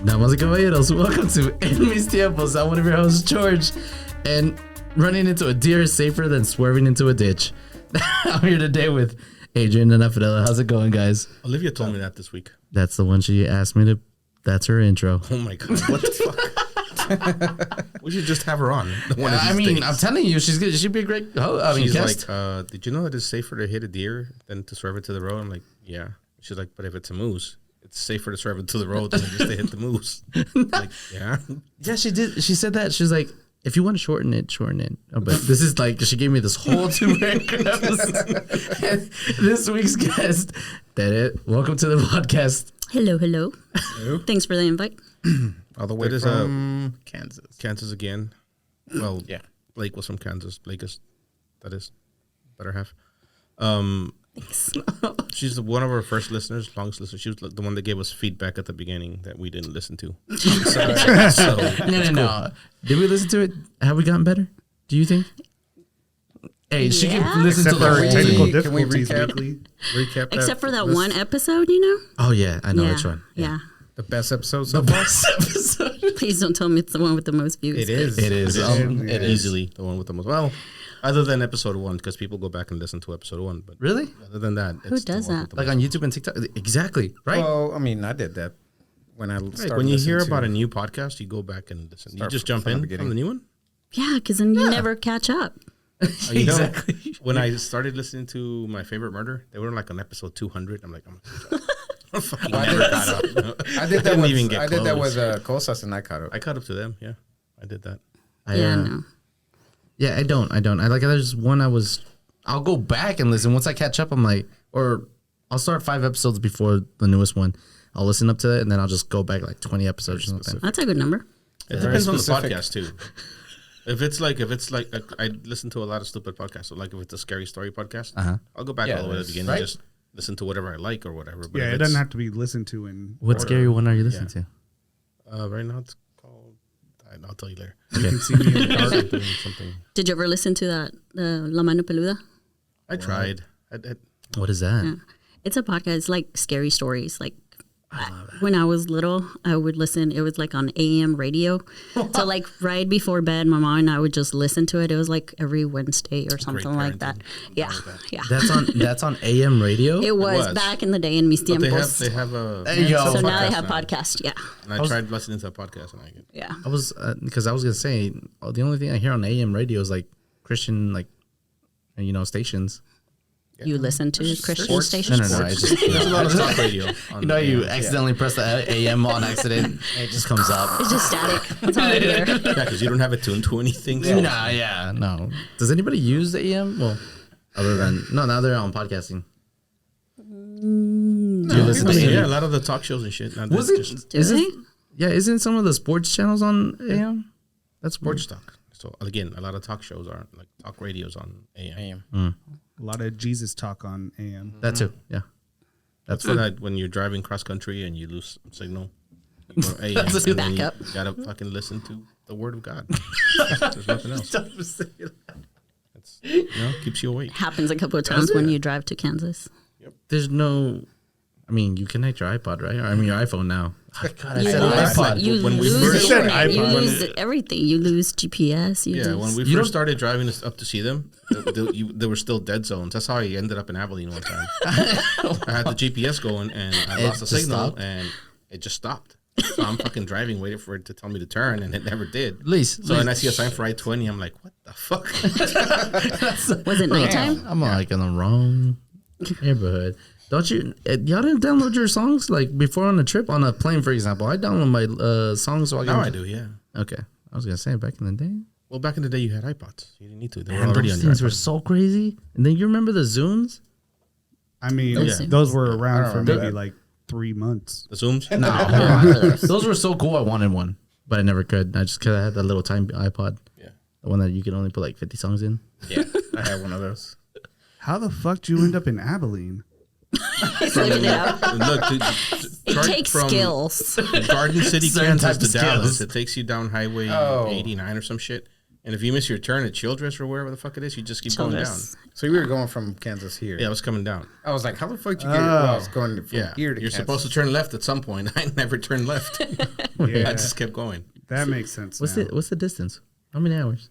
Damas y caballeros, welcome to En Mis Tiempos. I'm one of your hosts, George, and running into a deer is safer than swerving into a ditch. I'm here today with Adrian and Fidela. How's it going, guys? Olivia told me that this week. That's the one she asked me to. That's her intro. Oh my god, what the fuck? We should just have her on. I'm telling you, she's good. She'd be a great host. She's like, did you know that it's safer to hit a deer than to swerve it to the road? I'm like, yeah. She's like, but if it's a moose, it's safer to swerve it to the road than just to hit the moose. Like, yeah. Yeah, she did. She said that. She was like, if you want to shorten it, shorten it. Oh, but this is like, she gave me this whole 2 paragraphs. This week's guest, welcome to the podcast. Hello. Thanks for the invite. All the way from Kansas. Kansas again. Well, yeah. Blake was from Kansas. Blake is, that is, better half. Thanks. She's one of our first listeners, longest listener. She was the one that gave us feedback at the beginning that we didn't listen to. No. Did we listen to it? Have we gotten better? Do you think? Hey, she can listen Except to the whole technical thing. difficulties recap that? Except for that one episode, you know? Oh, yeah. I know which one. Yeah. The best episode. The best episode. Please don't tell me it's the one with the most views. It is. It is. It is easily the one with the most. Well, other than episode 1, because people go back and listen to episode 1. But really? Other than that, who does that? Like on YouTube and TikTok? Exactly. Right? Well, I mean, I did that when I started. When you hear about a new podcast, you go back and listen. You just jump in on the new one? Yeah, because then you never catch up. Exactly. When I started listening to My Favorite Murder, they were like on episode 200. I'm like, I never caught up. I did that with Cosas and I caught up. I caught up to them. Yeah, I did that. No. Yeah, I don't. I like, there's one I'll go back and listen. Once I catch up, I'm like, or I'll start 5 episodes before the newest one. I'll listen up to it and then I'll just go back like 20 episodes or something. That's a good number. It depends on the podcast too. If it's like I listen to a lot of stupid podcasts. So like if it's a scary story podcast, I'll go back all the way to the beginning and just listen to whatever I like or whatever. But it doesn't have to be listened to in what order. Scary one are you listening to? Right now it's called, I'll tell you later. Okay. You can see me in the dark doing something. Did you ever listen to that, La Mano Peluda? I tried. What is that? Yeah. It's a podcast. It's like scary stories. Like when I was little, I would listen. It was like on AM radio. So like right before bed, my mom and I would just listen to it. It was like every Wednesday or something like that. Yeah. That's on AM radio. It was back in the day in Mis Tiempos. They have a. So now they have podcasts. Yeah. And I tried listening to a podcast and I get. Yeah. I was because I was gonna say the only thing I hear on AM radio is like Christian stations. Yeah. You listen to Christian stations? No. There's a lot of talk radio. You accidentally press the AM on accident. It just comes up. It's just static. That's all I hear. Yeah, because you don't have it tuned to anything. So. No. Does anybody use the AM? Well, other than now they're on podcasting. Do you listen to a lot of the talk shows and shit. Isn't some of the sports channels on AM? That's sports talk. So again, a lot of talk shows are like talk radios on AM. a lot of Jesus talk on AM. That too, yeah. That's what when you're driving cross country and you lose signal. You go AM, That's a backup. You gotta fucking listen to the Word of God. There's nothing else. It's, keeps you awake. Happens a couple of times when you drive to Kansas. Yep. There's no. I mean, you connect your iPod, right? Or, I mean, your iPhone now. Oh, God, I said iPod. You lose internet. You lose everything. You lose GPS. When we first started driving up to see them, there were still dead zones. That's how I ended up in Abilene one time. I had the GPS going, and I lost the signal, and it just stopped. So I'm fucking driving, waiting for it to tell me to turn, and it never did. When I see a sign for I-20, I'm like, what the fuck? Was it nighttime? I'm like in the wrong neighborhood. Don't you? Y'all didn't download your songs like before on a trip on a plane, for example. I download my songs. So now I do, yeah. Okay, I was gonna say back in the day. Well, back in the day, you had iPods. You didn't need to. They were already on. Those things were so crazy. And then you remember the Zooms? I mean, those were around for maybe like 3 months. The Zooms? No, those were so cool. I wanted one, but I never could. I had that little tiny iPod. Yeah, the one that you could only put like 50 songs in. Yeah, I had one of those. How the fuck did you end up in Abilene? Look, it takes skills. Garden City, Kansas to Dallas. It takes you down Highway 89 or some shit. And if you miss your turn at Childress or wherever the fuck it is, you just keep going down. So we were going from Kansas here. Yeah, I was coming down. I was like, how the fuck did you get? Well, I was going from here to You're Kansas. supposed to turn left at some point. I never turned left. Yeah. I just kept going. That makes sense. What's now. the distance? How many hours?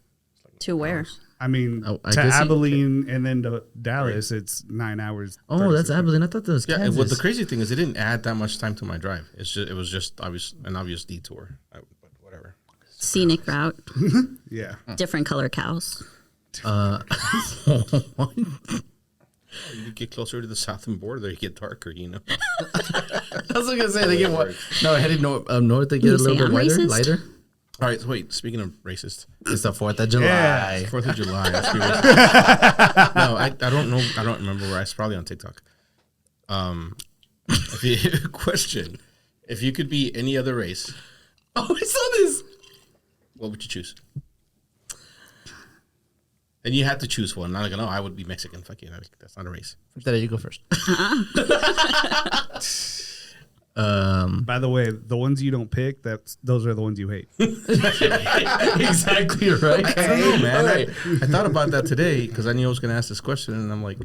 To where? I mean, I to guess Abilene and then to Dallas, it's 9 hours. Oh, 36 that's Abilene. I thought that was Yeah, Kansas. well, the crazy thing is, it didn't add that much time to my drive. It was just an obvious detour. But whatever. Scenic route. Yeah. Different color cows. You get closer to the southern border, they get darker. I was gonna say they get what? No, heading north they get a little bit lighter. All right, so wait. Speaking of racist, It's the 4th of July. Yeah. 4th of July. Let's be racist. No, I don't know. I don't remember where. It's probably on TikTok. Question: if you could be any other race, Oh, I saw this. what would you choose? And you had to choose one. Not like, no, I would be Mexican. Fuck you. That's not a race. There, you go first. By the way, the ones you don't pick, those are the ones you hate. Exactly right. I don't know, man. Right. I thought about that today because I knew I was going to ask this question, and I'm like,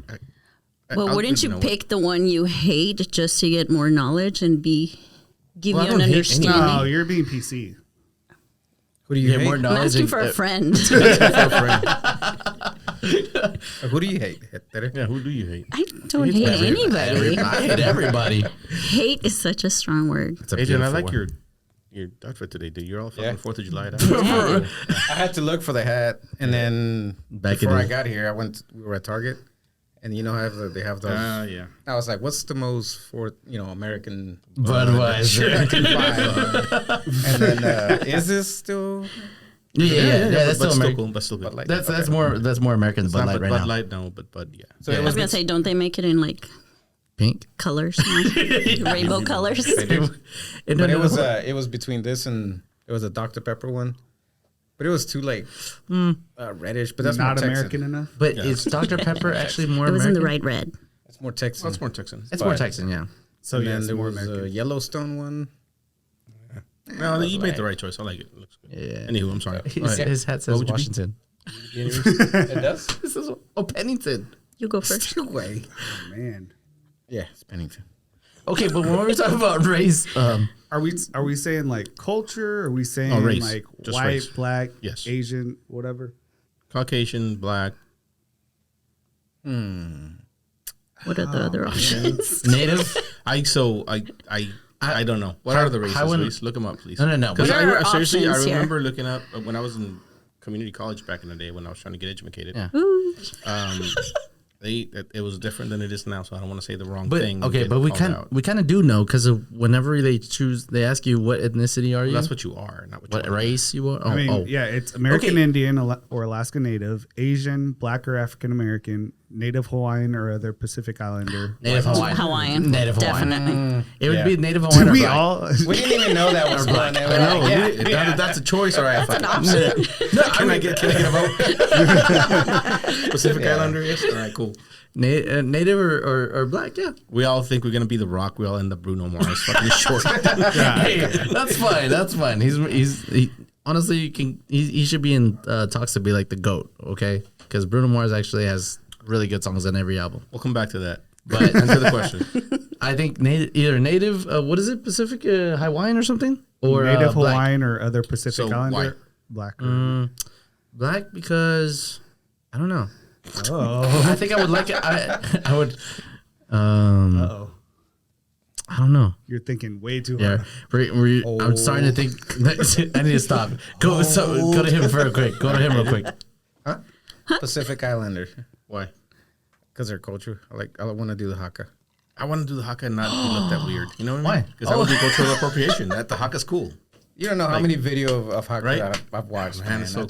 Well, wouldn't you pick the one you hate just to get more knowledge and give Well, I you don't an hate understanding? No, you're being PC. Who do you hate? More I'm knowledge. asking for a friend. Who do you hate? Yeah, who do you hate? I don't hate anybody. I hate everybody. Hate is such a strong word. It's a Adrian, I beautiful like word. your outfit today, dude. You're all fucking Yeah. 4th of July. I had to look for the hat, and then before I got here, we were at Target, and you know how they have those. Yeah. I was like, "What's the most American Budweiser. I can find?" And then, is this still? Yeah, that's still but American. cool. But still good. But like, That's more American than Bud Light right Bud now. Light, no, but yeah. So I was going to say, don't they make it in like Pink. colors now? Rainbow colors? but it was between this and it was a Dr. Pepper one, but it was too like reddish. But that's not more American Texan. enough. But is Dr. Pepper actually more It was in the American? right red. It's more Texan. That's more Texan. It's more Texan, yeah. So And yeah, then it's there more was American. a Yellowstone one. No, you made the right choice. I like it. It looks good. Yeah. Anywho, I'm sorry. Go ahead. His hat What says would you be? Washington. It does. This is Pennington. You go first. Way. Oh, man. Yeah, it's Pennington. Okay, but when we're talking about race, Are we saying like culture? Are we saying race. like Just white, race. black, Yes. Asian, whatever? Caucasian, black. What are the other options? native. I don't know. What are the races? Please look them up, please. No. Because What are our seriously, I options here? remember looking up when I was in community college back in the day when I was trying to get educated. Yeah. Ooh. It was different than it is now, so I don't want to say the wrong But thing. okay, and but get called out. we kind of do know because whenever they ask you what ethnicity are you, Well, that's what you are, not what what you are. race you are. Oh, I mean, yeah, it's American Okay. Indian or Alaska Native, Asian, Black or African American, Native Hawaiian or other Pacific Islander. Native Hawaiian. Hawaiian. Native Hawaiian. Definitely. It would Yeah. be Native Hawaiian. Do or we black. all? We didn't even know that was one. I know. That's a choice, all right. That's an option. Can I get a vote? Pacific Islander, yes. All right, cool. Native or black? Yeah. We all think we're gonna be The Rock. We all end up Bruno Mars, fucking short. Hey, that's fine. That's fine. Honestly, he should be in talks to be like the GOAT. Okay, because Bruno Mars actually has really good songs on every album. We'll come back to that. But Answer the question. I think either native, what is it, Pacific Hawaiian or something, or Native black. Hawaiian or other Pacific So, Islander, white. black. Or, Black because I don't know. oh, I think I would like it. I would. oh, I don't know. you're thinking way too Yeah, hard. I'm starting to think. I need to stop. Go to him real quick. Go to him real quick. Pacific Islander. Why? Because their culture. I want to do the Haka. I want to do the Haka and not look that weird. You know what I Why? mean? Because that would be cultural appropriation. That the Haka's cool. You don't know how many video of Haka Right? that I've watched. Man, Man, it's so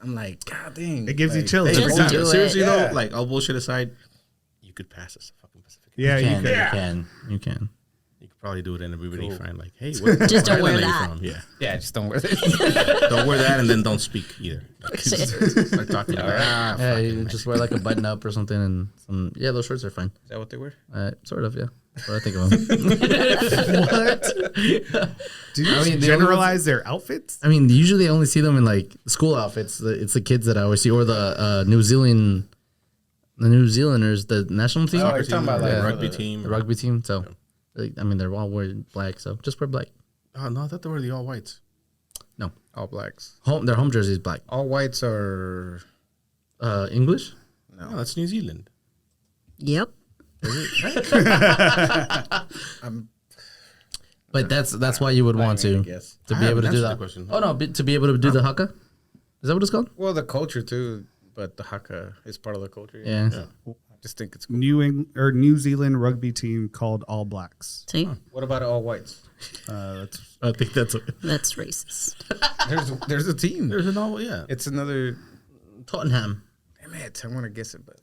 I'm like, God dang. It gives you like, chills. Just every do time. it. Seriously Yeah. though, like all bullshit aside, you could pass as a fucking Pacific. Yeah, you You could. can. You can. You could probably do it and everybody find like, hey, what Just don't island wear are you that. from? Yeah. Yeah, just don't wear this. Don't wear that and then don't speak either. Start talking about Yeah, you just wear like a button up or something, and some. Yeah, those shorts are fine. Is that what they wear? Sort of. Yeah. That's what I think of them. What? Do you I mean, they generalize their outfits? I mean, usually I only see them in like school outfits. It's the kids that I always see, or the New Zealanders, the national team, Oh, you're talking about like the Yeah. rugby team. the rugby team. So, I mean, they're all wearing black, so just wear black. Oh no, I thought they were the all whites. No, All blacks. their home jersey is black. All whites are. English. No, that's New Zealand. Yep. But that's why you would want I to guess. to I be able haven't to do answered that. the question. Oh no, to be able to do the haka. Is that what it's called? Well, the culture too, but the Haka is part of the culture. Yeah. I just think it's cool. New Zealand rugby team called All Blacks. See, What about all whites? That's I think that's that's racist. There's a team. There's an all It's another. Tottenham. Damn it! I want to guess it, but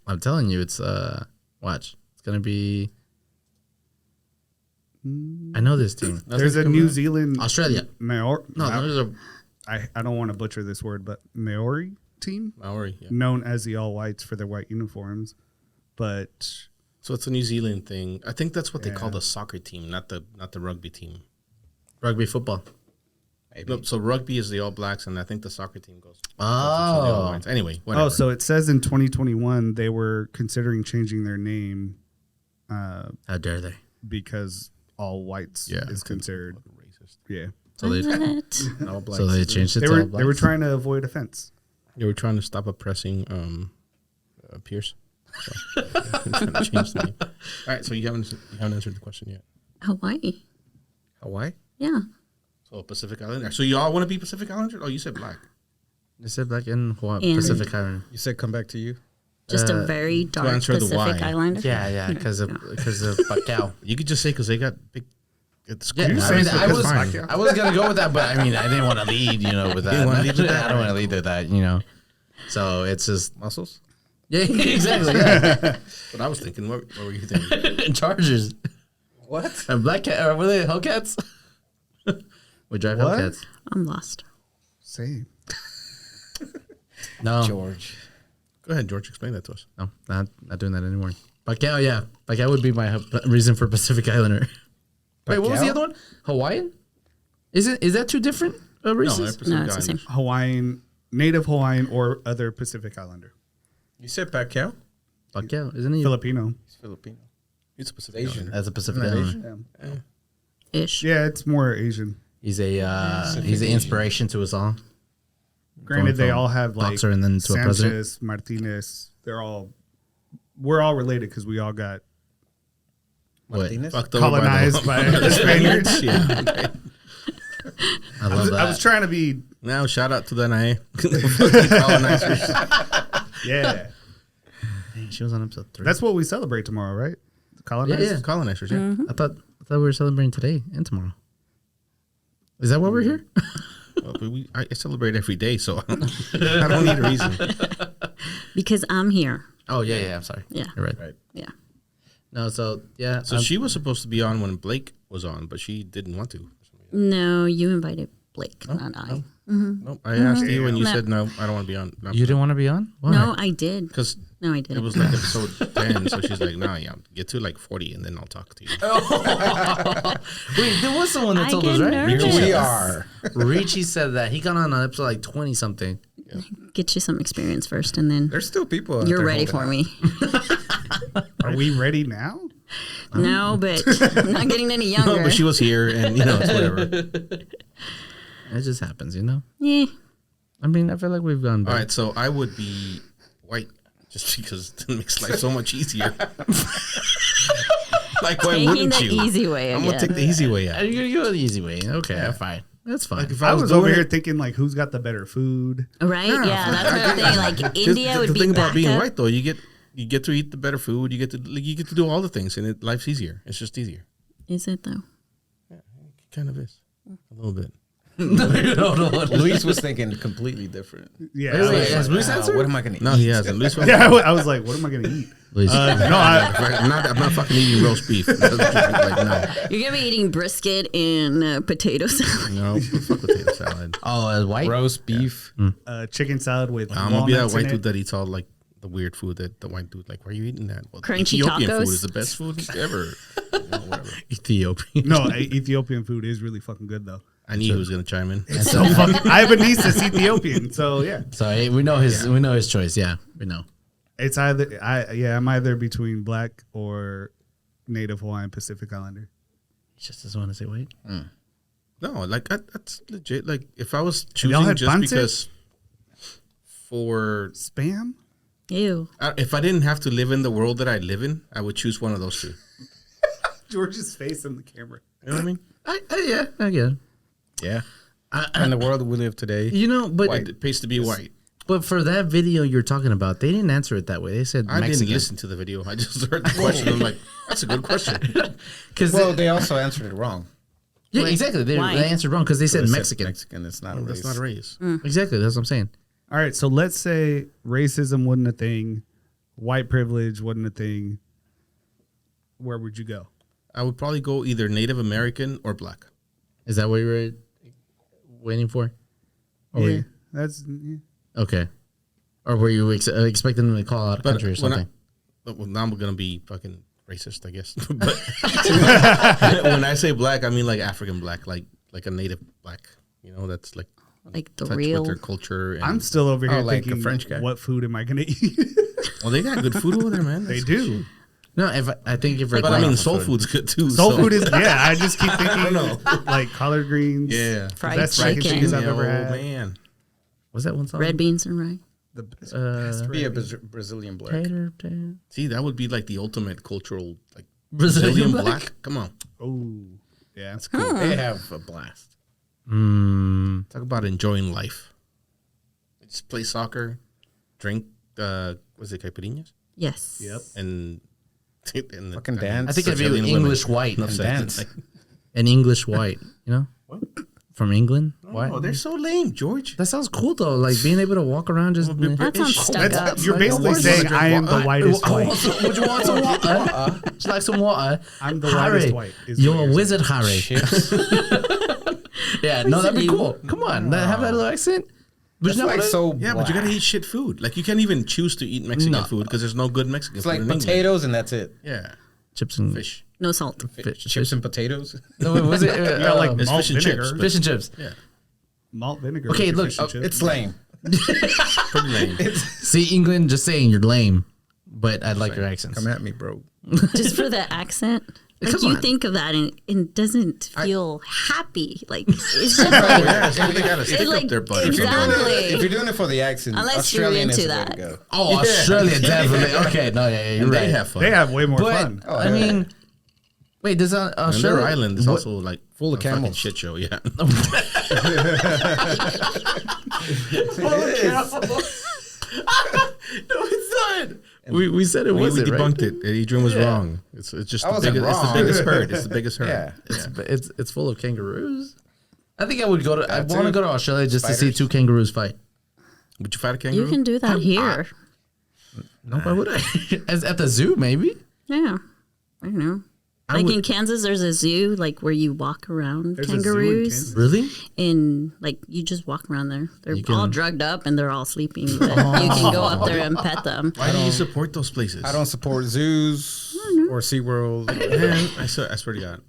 I'm telling you, it's watch. It's gonna be. I know this team. there's a New Zealand Australia. No, there's a. I don't want to butcher this word, but Maori team Maori. Yeah. known as the All Whites for their white uniforms, but So it's a New Zealand thing. I think that's what they call Yeah. the soccer team, not the rugby team. Rugby football. No, so rugby is the All Blacks, and I think the soccer team goes. to the Oh, All Whites. Anyway, whatever. oh, so it says in 2021 they were considering changing their name how dare they? because All Whites Yeah, is considered. racist. Yeah, So they What? all blacks. so they changed it. they to were all they were blacks? trying to avoid offense. They were trying to stop oppressing Pierce. So, trying to change the name. All right, so you haven't answered the question yet. Hawaii. Hawaii. Yeah. So Pacific Islander. So you all want to be Pacific Islander? Oh, you said black. They said black in Hawaii, And- Pacific Island. You said come back to you. Just a very dark answer the Pacific why. Islander. Yeah, because of Pacquiao. You could just say because they got big. It's Yeah, cool. I mean, That's fine. I was gonna go with that, but I mean, I didn't want to lead, with that. didn't wanna lead with that? I don't want to lead with that, So it's just Muscles. yeah, exactly. Yeah. What I was thinking. What were you thinking? Chargers What? and black cat. Or were they Hellcats? We drive What? Hellcats. I'm lost. Same. No, George. Go ahead, George. Explain that to us. no, not doing that anymore. Pacquiao, yeah, Pacquiao would be my reason for Pacific Islander. Wait, what was the Pacquiao? other one? Hawaiian? Is that two different races? they're Pacific No, it's the same. Islanders. Hawaiian, Native Hawaiian, or other Pacific Islander. You said Pacquiao. Pacquiao, isn't he? Filipino. He's Filipino. He's a Pacific Asian. Islander. That's a Pacific Not Islander. Asian? Ish. Yeah, it's more Asian. He's an inspiration to us all. Granted, they from all have like boxer and then to a president. Sanchez, Martinez. We're all related because we all got Martinez. Fucked over colonized by the Spaniards. Yeah. I love that. I was trying to be, Now, shout out to the NIA. Colonizers. yeah. Dang, she was on episode 3. That's what we celebrate tomorrow, right? Colonized. Yeah. Colonizers, yeah. I thought we were celebrating today and tomorrow. Is that why we're here? Well, but I celebrate every day, so I don't need a reason. Because I'm here. Oh yeah. I'm sorry. Yeah. You're right. Right. Yeah. No, so yeah. So she was supposed to be on when Blake was on, but she didn't want to. No, you invited Blake, not I. Nope. I asked you, and you No. said no. I don't want to be on. You didn't want to be on? Why? No, I did. because No, I it didn't. was like episode 10. So she's like, "No, yeah, get to like 40, and then I'll talk to you." Wait, there was someone that I told us, get right? nervous. Richie We said- are. Richie said that he got on episode like 20 something. Get you some experience first, and then There's still people. out you're there ready holding for out. me. Are we ready now? No, but I'm not getting any younger. No, but she was here, and it's whatever. It just happens, Yeah. I mean, I feel like we've gone All back. right, so I would be white just because it makes life so much easier. Like, why Taking wouldn't the you? easy way I'm gonna again. take the easy way out. You're going to go the easy way. Okay, fine. That's fine. Like if I was doing over here it- thinking like, who's got the better food? Right? Yeah, that's what I'm saying. Like India would the be thing about back being up. white though, you get to eat the better food. You get to do all the things, and life's easier. It's just easier. Is it though? It kind of is a little bit. Luis was thinking completely different. Yeah. Wait, I was wait, like, has Luis answered? What am I going to eat? No, he hasn't. Luis was- yeah, I was like, what am I going to eat? Please. I'm not fucking eating roast beef. Like, no. You're gonna be eating brisket and potato salad. No, fuck potato salad. Oh, white? Roast beef. Chicken salad with I'm gonna be that walnuts in white it. dude that eats all like the weird food that the white dude like. Why are you eating that? Well, Crunchy Ethiopian tacos? food is the best food ever. Well, whatever. Ethiopian. No, Ethiopian food is really fucking good though. I knew he was gonna chime in. So fucking, I have a niece that's Ethiopian, so yeah. So hey, we know his choice. Yeah, we know. It's either I'm either between black or Native Hawaiian Pacific Islander. He just doesn't want to say white. No, like that's legit. Like if I was y'all choosing had just pancit? because for Spam? Ew. if I didn't have to live in the world that I live in, I would choose one of those two. George's face in the camera. You know what I mean? Yeah, I get it. Yeah. In the world we live today. You know, but It pays to be white. but for that video you're talking about, they didn't answer it that way. They said I Mexican. didn't listen to the video. I just heard the question. I'm like, that's a good question. Because Well, they also answered it wrong. yeah, exactly. They Why? answered wrong because they said They said Mexican. Mexican. It's not a race. That's not a race. Exactly, that's what I'm saying. All right, so let's say racism wasn't a thing, white privilege wasn't a thing. Where would you go? I would probably go either Native American or black. Is that what you were waiting for? Or were Yeah, you- that's okay. Or were you expecting them to call out a country or something? Well, now I'm gonna be fucking racist, I guess. But when I say black, I mean like African black, like a native black. You know, that's like Like the touch real. with their culture. And, I'm still over here like a thinking, French guy. what food am I gonna eat? well, they got good food over there, man. They That's do. No, I think if we're But I mean, going- soul food's good too. Soul so- food is I just keep thinking like collard greens. yeah. Fried best mac and chicken. cheese I've Yeah, ever oh, had. man. was that one song? Red beans and rye. Be a Brazilian black. Tater. See, that would be like the ultimate cultural like Brazilian Brazilian black? black. Come on, Oh, yeah. that's cool. They have a blast. Talk about enjoying life. Just play soccer, drink. Was it caipirinhas? Yes. Yep. And Fucking dance. I think if you Brazilian English women. white, Enough said. dance. an English white, you know, What? from England. Why? Oh, they're so lame, George. That sounds cool though. Like being able to walk around just. That sounds stuck up. You're basically What? saying I am the whitest white. Would you want some water? Would you like some water? I'm the Harry, whitest white, is You're what a you're wizard, Harry. Yeah, no, that'd be you? cool. Come on, have that little accent. But It's you know like what? so. Yeah, but you gotta eat shit food. Like you can't even choose to eat Mexican No. food because there's no good Mexican It's food like in England. potatoes and that's it. Yeah, Chips and fish. No salt. Chips and potatoes. No, wait, was it? Yeah, like It's malt fish and vinegar. chips. Fish and chips. Yeah, Malt vinegar. Okay, with your look, fish and chips. It's lame. pretty lame. See, England, just saying you're lame, but I like your accents. Come at me, bro. Just for the accent. Like Come you on. think of that and it doesn't feel happy. Like it's just like Yeah, so they gotta stick like- up their butt. If you're doing it- If you're doing it for the accent, Unless you're Australian is into the way that. to go. Oh, Australia, definitely. Okay, no, yeah, you're And right. they have fun. They have way more But fun. I mean, wait, does and Australia their island is what- also like Full of a fucking camels. shit show. Yeah, No, it's not. We said it we wasn't debunked right? it. Adrian was wrong. It's just I the wasn't biggest. It's the wrong. biggest herd. It's the biggest herd. Yeah. It's full of kangaroos. I think I would go to. I That want to too. go to Australia just to see Spiders. two kangaroos fight. Would you fight a kangaroo? you can do that here. No, why would I? As at the zoo, maybe. Yeah. I don't know. Like in Kansas, there's a zoo like where you walk around There's a zoo in kangaroos, Kansas. Really? and like you just walk around there. They're You can- all drugged up and they're all sleeping. But you can go up there and pet them. Why do you support those places? I don't support zoos or SeaWorld. Man, I swear to God.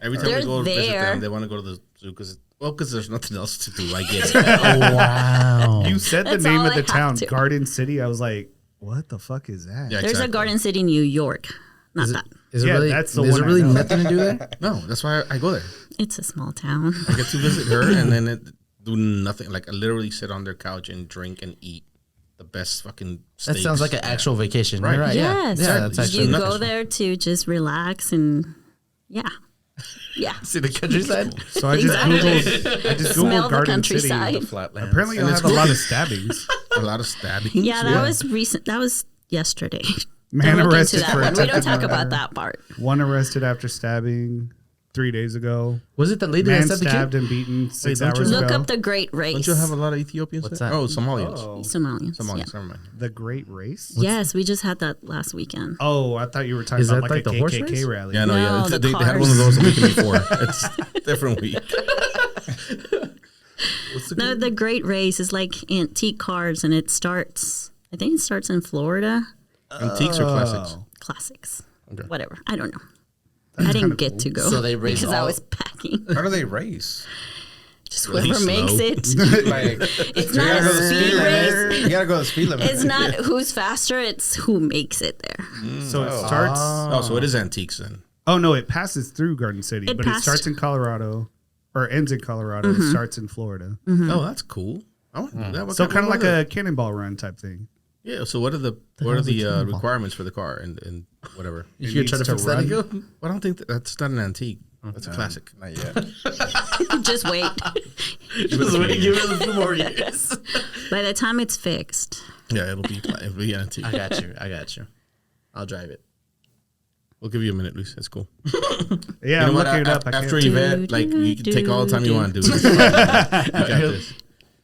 Every time They're we go to visit there. them, they want to go to the zoo because there's nothing else to do. I get it. Oh wow! You said the That's name all of I the have town, to. Garden City. I was like, what the fuck is that? Yeah, There's a exactly. Garden City, New York. Not that. Is it Yeah, really? that's the is one there I really know. nothing to do there? No, that's why I go there. It's a small town. I get to visit her and then do nothing. Like I literally sit on their couch and drink and eat the best fucking That steaks. sounds like an actual vacation. Right. You're right. Yes. Yeah. Yeah. That's actually. You nothing. go there to just relax and yeah. Yeah. See the countryside. So I just Exactly. googled. I just Smell googled the Garden City. countryside. Flatland. Apparently, you'll And have it's a lot cool. of stabbings. a lot of stabbings. Yeah, that was recent. That was yesterday. Man Don't look arrested into that for one. We don't attempted talk murder. about that part. One arrested after stabbing. 3 days ago. Was it the lady Man that stabbed the stabbed kid? and beaten 6 don't you hours Look ago. up the Great Race. Don't you have a lot of Ethiopians? What's there? that? Oh, Somalians. Somalians? Somalians. Yeah. Never mind. The Great Race? Yes, we just had that last weekend. Oh, I thought you were talking Is about that like like a the horse KKK race? rally. Yeah, no, No, yeah. the They had one cars. of those the weekend before. It's a different week. No, the Great Race is like antique cars, and it starts. I think it starts in Florida. Antiques or classics? Classics, Okay. whatever. I don't know. That's I didn't kinda get cool. to go So they race because I all- was packing. How do they race? Just Really whoever makes slow. it. Like, It's you not gotta a go the speed race. limit. You gotta go the speed limit. It's not who's faster. It's who makes it there. So it starts. Oh, so it is antiques then. Oh no, it passes through Garden City, It but passed- it starts in Colorado, or ends in Colorado. It starts in Florida. Oh, that's cool. I want to do that. What So kind- kind of what like are a cannonball run type thing. Yeah. So what are the hell's a cannonball? requirements for the car and whatever? You're needs trying to to fix that run. ego? Well, I don't think that's not an antique. That's a classic. Not yet. Just wait. Just wait, give it a few more years. By the time it's fixed, Yeah, it'll be antique. I got you. I'll drive it. We'll give you a minute, Luis. That's cool. Yeah, I'm looking it up. I After can't. event, like you can take all the time you want, dude. You got this.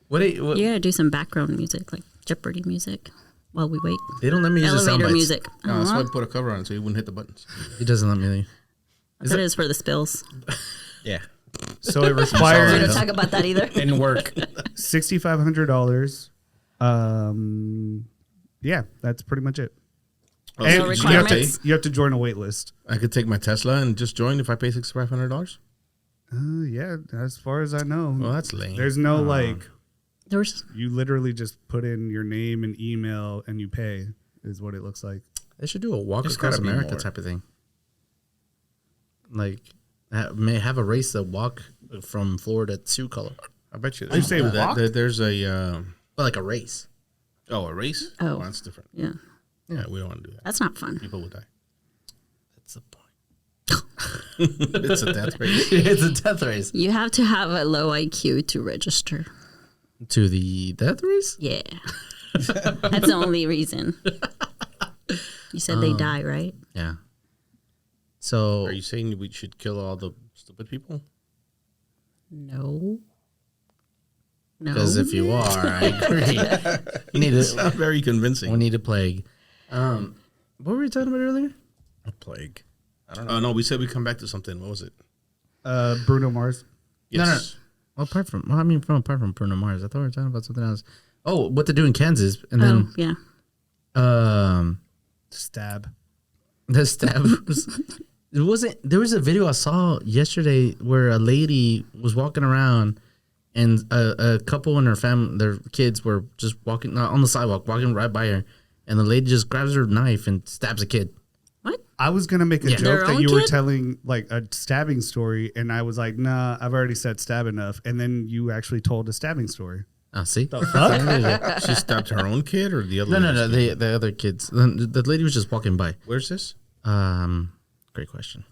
What you gotta do some background music, like Jeopardy music, while we wait. They don't let me use the sound Elevator bites. music. No, that's why I put a cover on it so you wouldn't hit the buttons. He doesn't let me. That is for the spills. Yeah. So it We requires don't talk about that either. Didn't work. $6,500. Yeah, that's pretty much it. Oh, And so No you have to- requirements? you have to join a wait list. I could take my Tesla and just join if I pay $6,500. Yeah, as far as I know, Well, that's lame. there's no like. There's You literally just put in your name and email and you pay. Is what it looks like. They should do a walk There's across gotta be America more. type of thing. Like, may have a race that walk from Florida to Colorado. I bet you. You say that- walk? There's a But like a race. a race. Oh. Well, that's different. yeah. Yeah, we don't want to do that. That's not fun. People will die. That's the point. It's a death race. It's a death race. You have to have a low IQ to register. To the death race? Yeah. That's the only reason. You said they die, right? Yeah. So Are you saying we should kill all the stupid people? No. No. because if you are, I agree. You need It's to. not very convincing. We need a plague. What were we talking about earlier? A plague. No, we said we'd come back to something. What was it? Bruno Mars. No, no. Yes. Well, apart from Bruno Mars, I thought we were talking about something else. Oh, what they do in Kansas, and Oh, then yeah. Stab. the stab. It wasn't. There was a video I saw yesterday where a lady was walking around, and a couple and her family, their kids were just walking on the sidewalk, walking right by her, and the lady just grabs her knife and stabs a kid. What? I was gonna make a Their joke that own you were kid? telling like a stabbing story, and I was like, "Nah, I've already said stab enough." And then you actually told a stabbing story. Oh, see? She stabbed her own kid or the other? No, lady's kid? the other kids. The lady was just walking by. Where's this? Great question.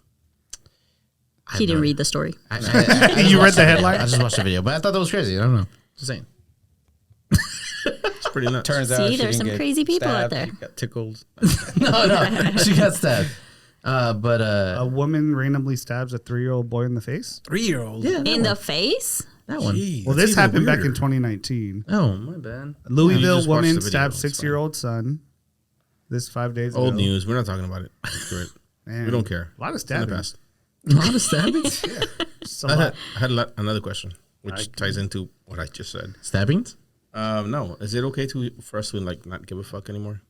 He didn't read the story. I You read the headline? I just watched the video, but I thought that was crazy. I don't know. Just saying. It's pretty nuts. Turns out See, she there's didn't some get crazy people out stabbed, there. She got tickled. No, she got stabbed. But A woman randomly stabs a 3-year-old boy in the face. 3-year-old. yeah, In the face? that one. Well, this happened back in 2019. Oh, my bad. Louisville just watched woman the video. stabbed It's 6-year-old son. This 5 days ago. Old news. We're not talking about it. Screw it. Man, We don't care. A lot of It's in the stabbings. past. A lot of stabbings. Just a I lot. had another question, which ties into what I just said. Stabbings? No, is it okay for us to like not give a fuck anymore?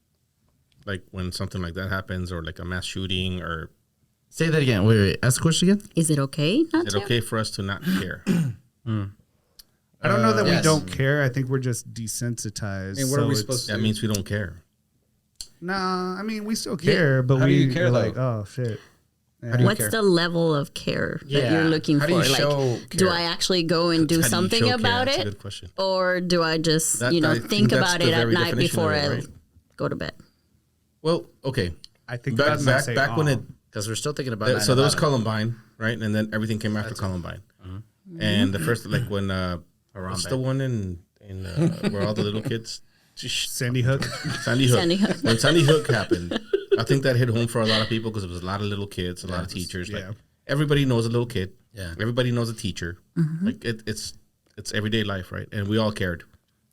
Like when something like that happens, or like a mass shooting, or Say that again. Wait. Ask the question again. Is it okay not is to? it okay for us to not care? I don't know that we yes. don't care. I think we're just desensitized. I mean, what are we it's- supposed to That means we don't care. Nah, I mean, we still care, but How do we you care, are like, though? oh, shit. How do you What's care? the level of care that Yeah. you're looking How for? do you Like, show do care? I actually go and do How do you something show care? about That's a it? good question. Or do I just, I think think that's about the it at very night definition before of it, I right? go to bed? Well, okay. I think about it and I say, Back when "Aw." it Because we're still thinking about so there was Columbine, right? And then everything came after Columbine. And the first, like when what's the one in where all the little kids? Sandy Hook. Sandy Hook. Sandy Hook. When Sandy Hook happened, I think that hit home for a lot of people because it was a lot of little kids, a lot of teachers. Like, yeah. everybody knows a little kid. Yeah. Everybody knows a teacher. Like it's everyday life, right? And we all cared.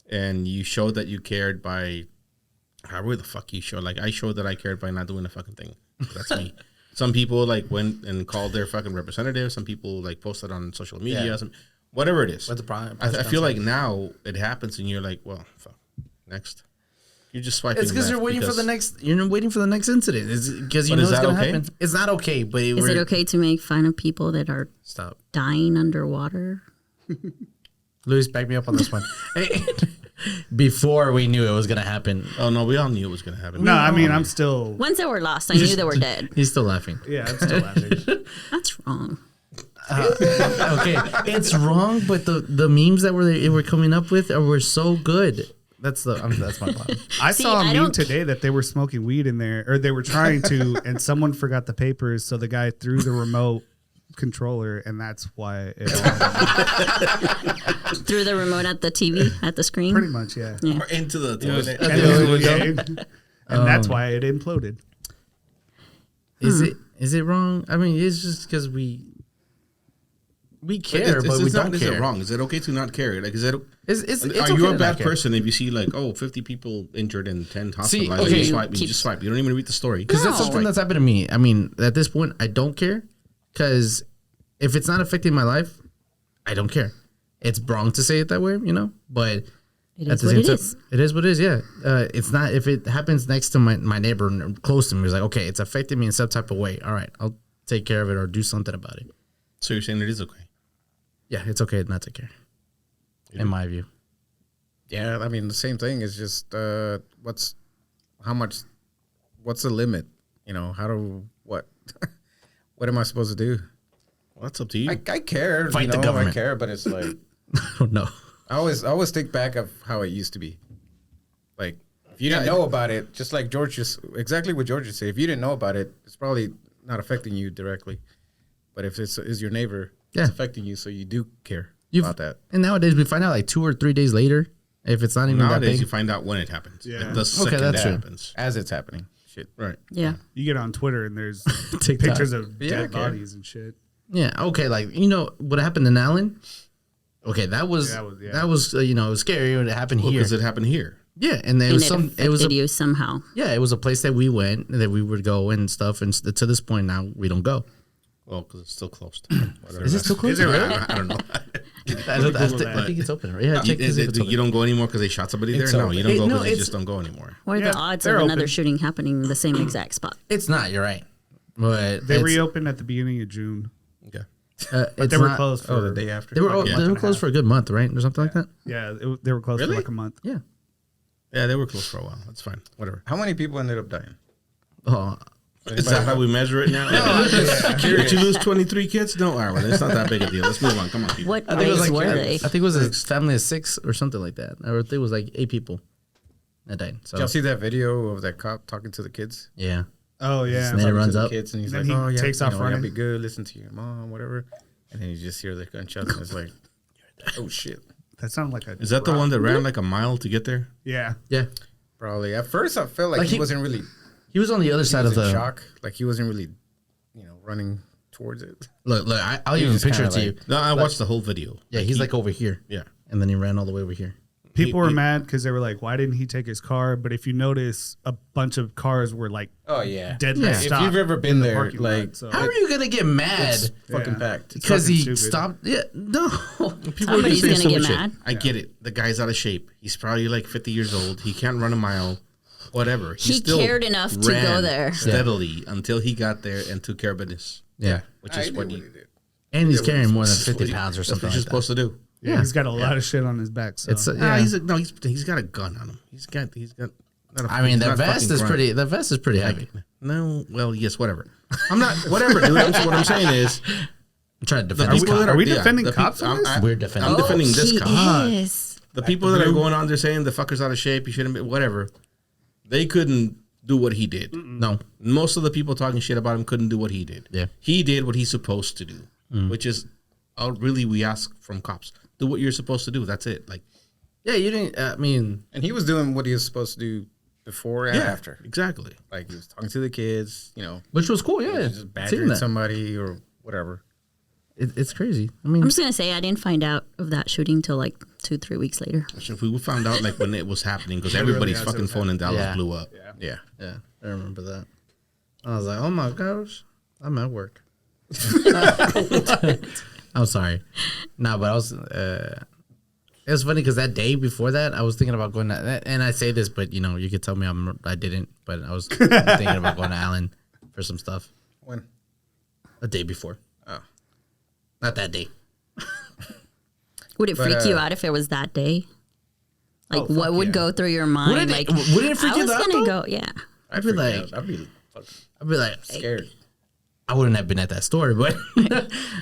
And you showed that you cared by however the fuck you show. Like I showed that I cared by not doing a fucking thing. That's me. Some people like went and called their fucking representative. Some people like posted on social media. Whatever it is. What's the problem? I feel like now it happens and you're like, well, fuck, next. You're just swiping. It's because you're waiting for the next. You're waiting for the next incident. It's because you know it's gonna happen. It's not okay. But is it okay to make fun of people that are dying underwater? Luis, back me up on this one. Before we knew it was gonna happen. Oh no, we all knew it was gonna happen. No, I mean I'm still. Once they were lost, I knew they were dead. He's still laughing. Yeah, I'm still laughing. That's wrong. Okay, it's wrong, but the memes that were coming up with were so good. That's my problem. I saw a meme today that they were smoking weed in there, or they were trying to, and someone forgot the papers, so the guy threw the remote controller, and that's why it threw the remote at the TV, at the screen. Pretty much, yeah. Or into the toilet. And that's why it imploded. Is it wrong? I mean, it's just because we care, but we don't care. Is it wrong? Is it okay to not care? Like, are okay you a bad person if you see like 50 people injured and 10 hospitalized? You just swipe. You don't even read the story because that's something that's happened to me. I mean, at this point, I don't care because if it's not affecting my life, I don't care. It's wrong to say it that way, you know, but it is what it is. It is what it is. Yeah, it's not if it happens next to my neighbor and close to me. It's like okay, it's affecting me in some type of way. All right, I'll take care of it or do something about it. So you're saying it is okay? Yeah, it's okay not to care, in my view. Yeah, I mean the same thing is just what's the limit? You know, what am I supposed to do? Well, that's up to you. I care, Fight the government. I care, but it's like I don't know. I always think back of how it used to be. Like if you didn't know about it, just like exactly what George said. If you didn't know about it, it's probably not affecting you directly. But if it's your neighbor, it's affecting you, so you do care about that. And nowadays we find out like 2 or 3 days later if it's not even that big. You find out when it happens. Yeah. Like the second that's that true. happens. As it's happening. Shit. Right. Yeah. You get on Twitter and there's TikTok. pictures of Yeah, dead bodies and shit. Yeah. Okay. Like you know what happened in Allen. Okay, that was it was scary when it happened here Because it happened here. Yeah, and there was it was you somehow. Yeah, it was a place that we went that we would go and stuff, and to this point now we don't go. Well, because it's still closed. Is it still closed? Is it really? I don't know. I think it's open. Yeah, check to see if it's open. You don't go anymore because they shot somebody there? No, you don't go because you just don't go anymore. What are the odds of another shooting happening in the same exact spot? It's not. You're right. But they reopened at the beginning of June. Okay. But they were closed for the day after. They were closed for a good month, right, or something like that. Yeah, they were closed for like a month. Yeah. Yeah, they were closed for a while. That's fine. Whatever. How many people ended up dying? Oh, is that how we measure it now? Did you lose 23 kids? No, all right, well, it's not that big a deal. Let's move on. Come on, people. What race were they? I think it was a family of 6 or something like that. I think it was like 8 people that died. So did y'all see that video of that cop talking to the kids? Yeah. Oh yeah. And then it runs up. Kids and he's then like, he takes off running. Be good. Listen to your mom, whatever. And then you just hear the gunshots, and it's like, oh shit. That sounded like a. Is that the one that ran like a mile to get there? Yeah. Yeah. Probably. At first, I felt like he wasn't really. He was on the other side of the shock. Like he wasn't really, running towards it. Look, I'll even picture it to you. No, I watched the whole video. Yeah, he's like over here. Yeah. And then he ran all the way over here. People were mad because they were like, "Why didn't he take his car?" But if you notice, a bunch of cars were like, "Oh yeah, dead." Yeah. If you've ever been there, like, lot, how are you gonna get mad? Fucking packed Because he stupid. stopped. Yeah, no. People are Somebody's just saying gonna so get much shit. mad. I get it. The guy's out of shape. He's probably like 50 years old. He can't run a mile. Whatever. He cared enough to go there steadily until he got there and took care of business. Yeah, which is what he did. And he's carrying more than 50 pounds or something. That's what you're supposed to do. Yeah, he's got a lot of shit on his back. So. It's he's got a gun on him. He's got. I mean, the vest is pretty. The vest is pretty heavy. No, well, yes, whatever. I'm not whatever, dude. What I'm saying is, I'm trying to defend. Are we defending cops on this? We're defending. I'm defending this cop. Yes. The people that are going on there saying the fucker's out of shape, he shouldn't be, whatever. They couldn't do what he did. No. Most of the people talking shit about him couldn't do what he did. Yeah. He did what he's supposed to do, which is really we ask from cops. Do what you're supposed to do. That's it. Like, yeah, you didn't. I mean, and he was doing what he was supposed to do before and after. Exactly. Like he was talking to the kids, which was cool. Yeah, just badgering somebody or whatever. It's crazy. I mean, I'm just gonna say I didn't find out of that shooting till like 2-3 weeks later. If we found out like when it was happening, because Literally everybody's as it fucking was phone in Dallas Yeah. blew up. Yeah. yeah, I remember that. I was like, oh my gosh, I'm at work. I'm sorry. No, but I was. It was funny because that day before that, I was thinking about going to, and I say this, but you could tell me I didn't, but I was thinking about going to Allen for some stuff. When? A day before. Oh. Not that day. Would it But, freak you out if it was that day? Like, Oh, what fuck would yeah. go through your mind? Wouldn't Like, it freak I you was out, gonna though? go. Yeah, I'd be like, I'd be fucking I'd be like, scared. I wouldn't have been at that store, but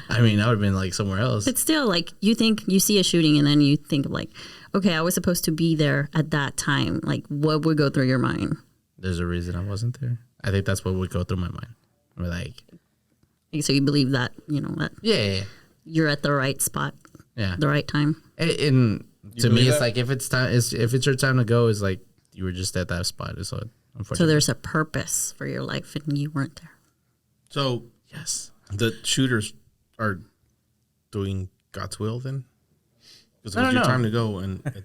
I mean, I would have been like somewhere else. but still, like, you see a shooting and then you think of like, okay, I was supposed to be there at that time. Like, what would go through your mind? There's a reason I wasn't there. I think that's what would go through my mind. I'm like, So you believe that that yeah. you're at the right spot, Yeah. the right time. And to me, believe it's that? like if it's your time to go, it's like you were just at that spot. So So unfortunately, there's a purpose for your life and you weren't there. So yes. the shooters are doing God's will then? Because it I was don't your know. time to go, and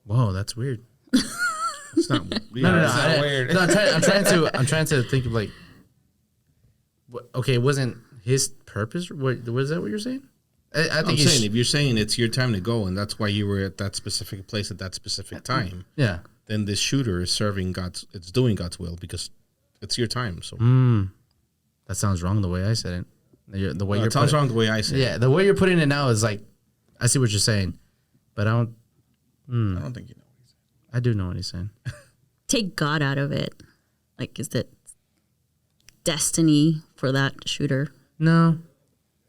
Whoa, that's weird. it's not. No. It's not weird. No, I'm trying to think of like. Okay, it wasn't his purpose. Was that what you're saying? I I'm think saying if you're saying it's your time to go, and that's why you were at that specific place at that specific time, yeah. then this shooter is it's doing God's will because it's your time. So That sounds wrong the way I said it. The way you're it sounds putting- wrong the way I say. Yeah, the way you're putting it now is like, I see what you're saying, but I don't. I don't think you know. I do know what he's saying. Take God out of it. Like, is it destiny for that shooter? No,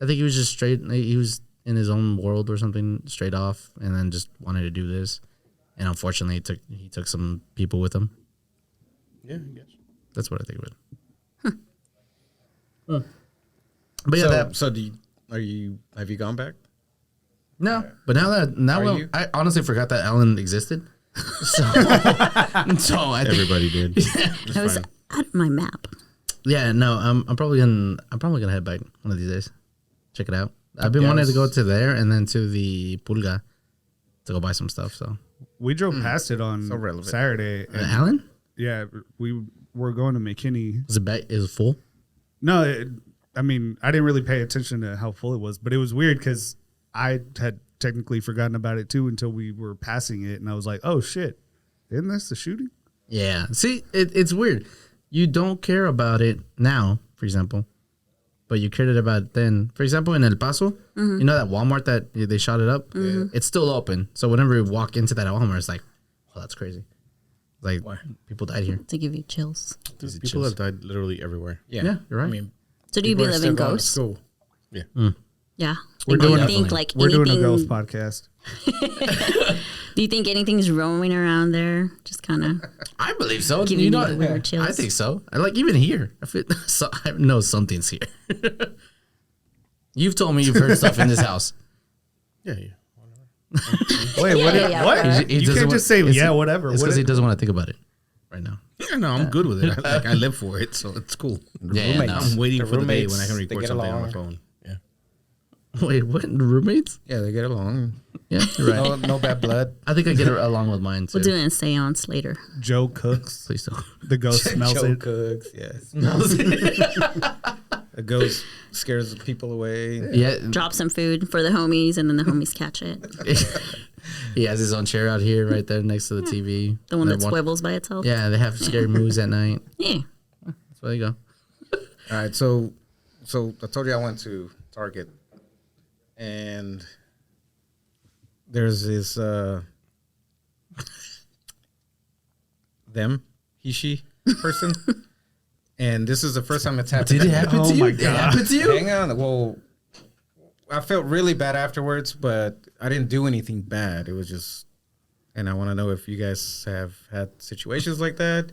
I think he was just straight. He was in his own world or something, straight off, and then just wanted to do this. And unfortunately, he took some people with him. Yeah, I guess. That's what I think of it. But yeah, So, that so have you gone back? no. But now Are you? I honestly forgot that Alan existed. So I think Everybody did. I was at my map. yeah. No, I'm probably gonna head back one of these days. Check it out. I've been Yeah, wanting to go to there and then to the Pulga to go buy some stuff. So We drove past it on So relevant. Saturday. And Alan, yeah, we were going to McKinney. is it back? Is it full? No, I mean, I didn't really pay attention to how full it was, but it was weird because I had technically forgotten about it too until we were passing it, and I was like, "Oh shit, isn't this the shooting?" Yeah. See, it's weird. You don't care about it now, for example, but you cared about it then. For example, in El Paso, you know that Walmart that they shot it up? It's still open. So whenever you walk into that Walmart, it's like, oh, that's crazy. Like, people died here. To give you chills. Is it People chills? have died literally everywhere. Yeah, you're right. I mean, So do you people are believe still in going to ghosts? school. Yeah. We're Like, do doing you a- think like We're doing a anything? ghost podcast. Do you think anything's roaming around there? Just kind of. I believe so. Giving You know, you the weird chills. I think so. I like even here. I feel, so, I know something's here. You've told me you've heard stuff in this house. Yeah. Wait, Yeah, what? right. He You doesn't can't want- just say it's- yeah, whatever. It's What because he it- doesn't want to think about it right now. Yeah, no, I'm good with it. I live for it, so it's cool. Yeah, roommates. no. I'm waiting The for the day roommates, when I can they record get something on my along. phone. Yeah. Wait, what? Roommates? Yeah, they get along. Yeah, you're right. No bad blood. I think I get along with mine too. We'll do a seance later. Joe cooks. Please don't. The ghost smells Joe it. cooks, yes. A ghost scares people away. Yeah, Drop some food for the homies, and then the homies catch it. he has his own chair out here, right there next to the TV. The one They're that swivels by itself. Yeah, they have scary movies at night. Yeah. So there you go. All right, so I told you I went to Target, and there's this she person, and this is the first time it's happened. Did it happen Oh to you? my It God. happened to you? Hang on. Well, I felt really bad afterwards, but I didn't do anything bad. It was just, and I want to know if you guys have had situations like that.